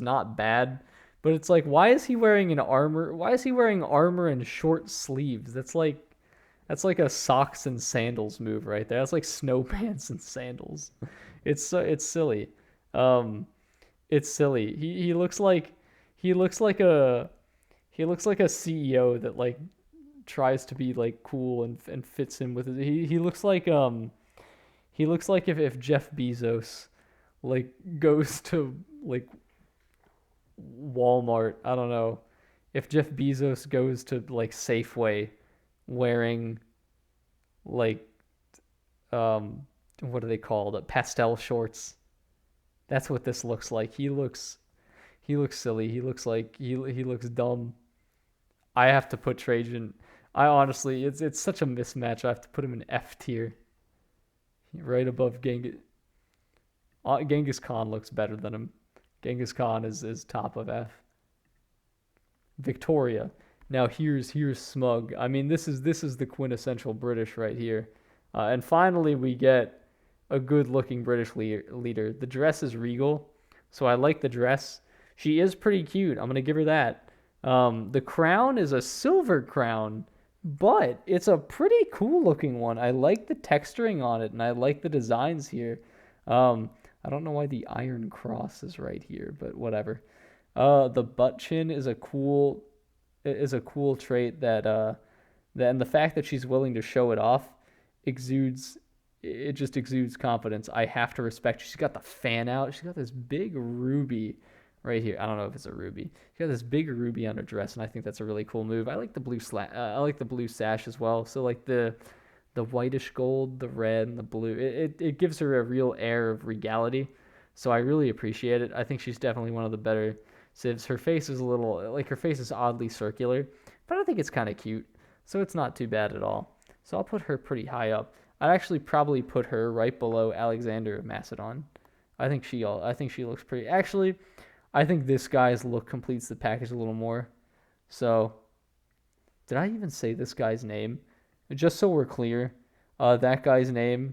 Speaker 1: not bad, but it's like, why is he wearing an armor? Why is he wearing armor and short sleeves? That's like a socks and sandals move right there. That's like snow pants and sandals. It's silly. It's silly. He looks like a CEO that like tries to be like cool and fits in with it. He looks like if Jeff Bezos like goes to like Walmart. I don't know. If Jeff Bezos goes to like Safeway wearing like what are they called? Pastel shorts. That's what this looks like. He looks silly. He looks like he looks dumb. I have to put Trajan. I honestly, it's such a mismatch. I have to put him in F tier, right above Genghis. Genghis Khan looks better than him. Genghis Khan is top of F. Victoria. Now here's smug. I mean, this is the quintessential British right here. And finally we get a good-looking British leader. The dress is regal, so I like the dress. She is pretty cute. I'm gonna give her that. The crown is a silver crown, but it's a pretty cool-looking one. I like the texturing on it, and I like the designs here. I don't know why the Iron Cross is right here, but whatever. The butt chin is a cool trait that and the fact that she's willing to show it off exudes confidence. I have to respect. She's got the fan out. She's got this big ruby right here. I don't know if it's a ruby. She's got this big ruby on her dress, and I think that's a really cool move. I like the blue I like the blue sash as well. So like the the whitish gold, the red, and the blue. It gives her a real air of regality. So I really appreciate it. I think she's definitely one of the better civs. Her face is a little, like, her face is oddly circular, but I think it's kind of cute. So it's not too bad at all. So I'll put her pretty high up. I'd actually probably put her right below Alexander of Macedon. I think she looks pretty. Actually, I think this guy's look completes the package a little more. So, did I even say this guy's name? Just so we're clear, that guy's name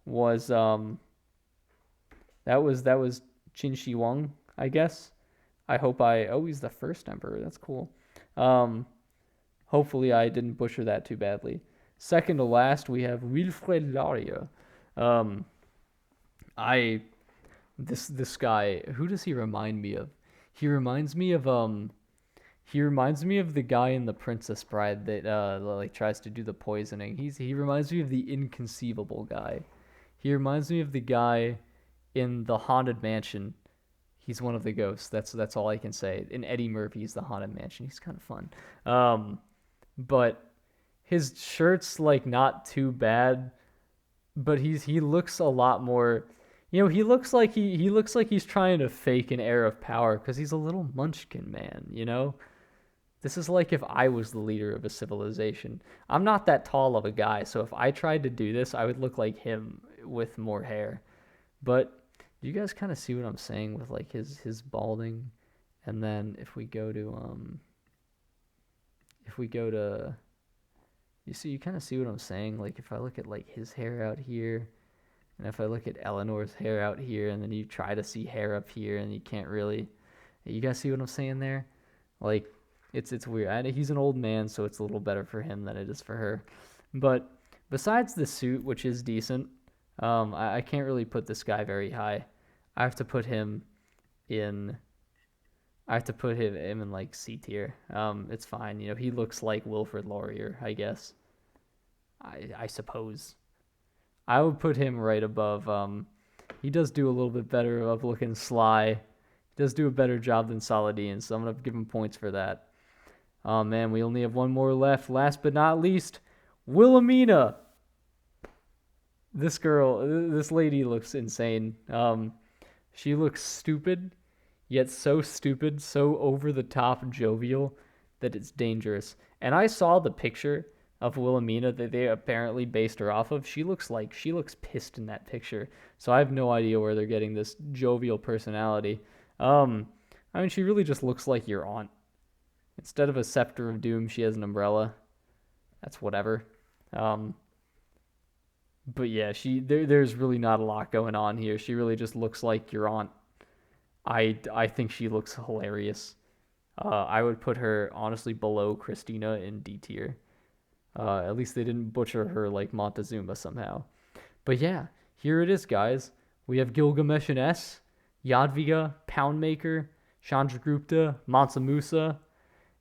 Speaker 1: was that was Qin Shi Huang, I guess. He's the first emperor. That's cool. Hopefully I didn't butcher that too badly. Second to last, we have Wilfrid Laurier. This guy, who does he remind me of? He reminds me of the guy in The Princess Bride that like tries to do the poisoning. He reminds me of the inconceivable guy. He reminds me of the guy in the Haunted Mansion. He's one of the ghosts. That's all I can say. In Eddie Murphy's The Haunted Mansion, he's kind of fun. But his shirt's like not too bad, but he looks a lot more. He looks like he's trying to fake an air of power because he's a little munchkin man. This is like if I was the leader of a civilization. I'm not that tall of a guy, so if I tried to do this, I would look like him with more hair. But do you guys kind of see what I'm saying with like his balding? And then if we go to you kind of see what I'm saying? Like if I look at like his hair out here, and if I look at Eleanor's hair out here, and then you try to see hair up here, and you can't really. You guys see what I'm saying there? Like, it's weird. He's an old man, so it's a little better for him than it is for her. But besides the suit, which is decent, I can't really put this guy very high. I have to put him in like C tier. It's fine. He looks like Wilfrid Laurier, I guess. I suppose. I would put him right above. He does do a little bit better of looking sly. He does do a better job than Saladin, so I'm going to give him points for that. Oh, man, we only have one more left. Last but not least, Wilhelmina. This lady looks insane. She looks stupid, yet so stupid, so over-the-top jovial that it's dangerous. And I saw the picture of Wilhelmina that they apparently based her off of. She looks pissed in that picture. So I have no idea where they're getting this jovial personality. She really just looks like your aunt. Instead of a scepter of doom, she has an umbrella. That's whatever. But yeah, there's really not a lot going on here. She really just looks like your aunt. I think she looks hilarious. I would put her honestly below Christina in D tier. At least they didn't butcher her like Montezuma somehow. But yeah, here it is, guys. We have Gilgamesh in S, Yadviga, Poundmaker, Chandragupta, Mansa Musa,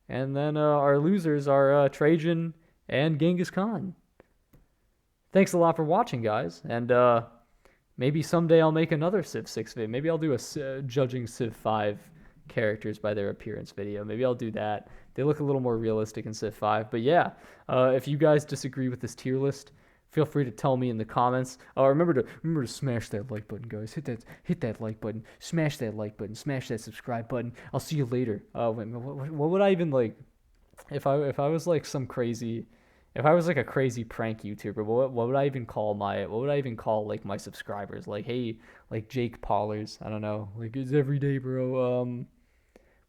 Speaker 1: and then our losers are Trajan and Genghis Khan. Thanks a lot for watching, guys, and maybe someday I'll make another Civ 6 video. Maybe I'll do a judging Civ 5 characters by their appearance video. Maybe I'll do that. They look a little more realistic in Civ 5. But yeah, if you guys disagree with this tier list, feel free to tell me in the comments. Remember to smash that like button, guys. Hit that like button. Smash that like button. Smash that subscribe button. I'll see you later. Wait, what would I even like? If I was like some crazy. If I was like a crazy prank YouTuber, what would I even call like my subscribers? Like, hey, like Jake Paulers, I don't know, like it's every day, bro.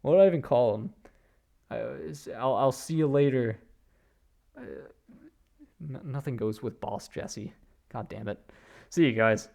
Speaker 1: What would I even call them? I'll see you later. Nothing goes with Boss Jesse. God damn it. See you guys.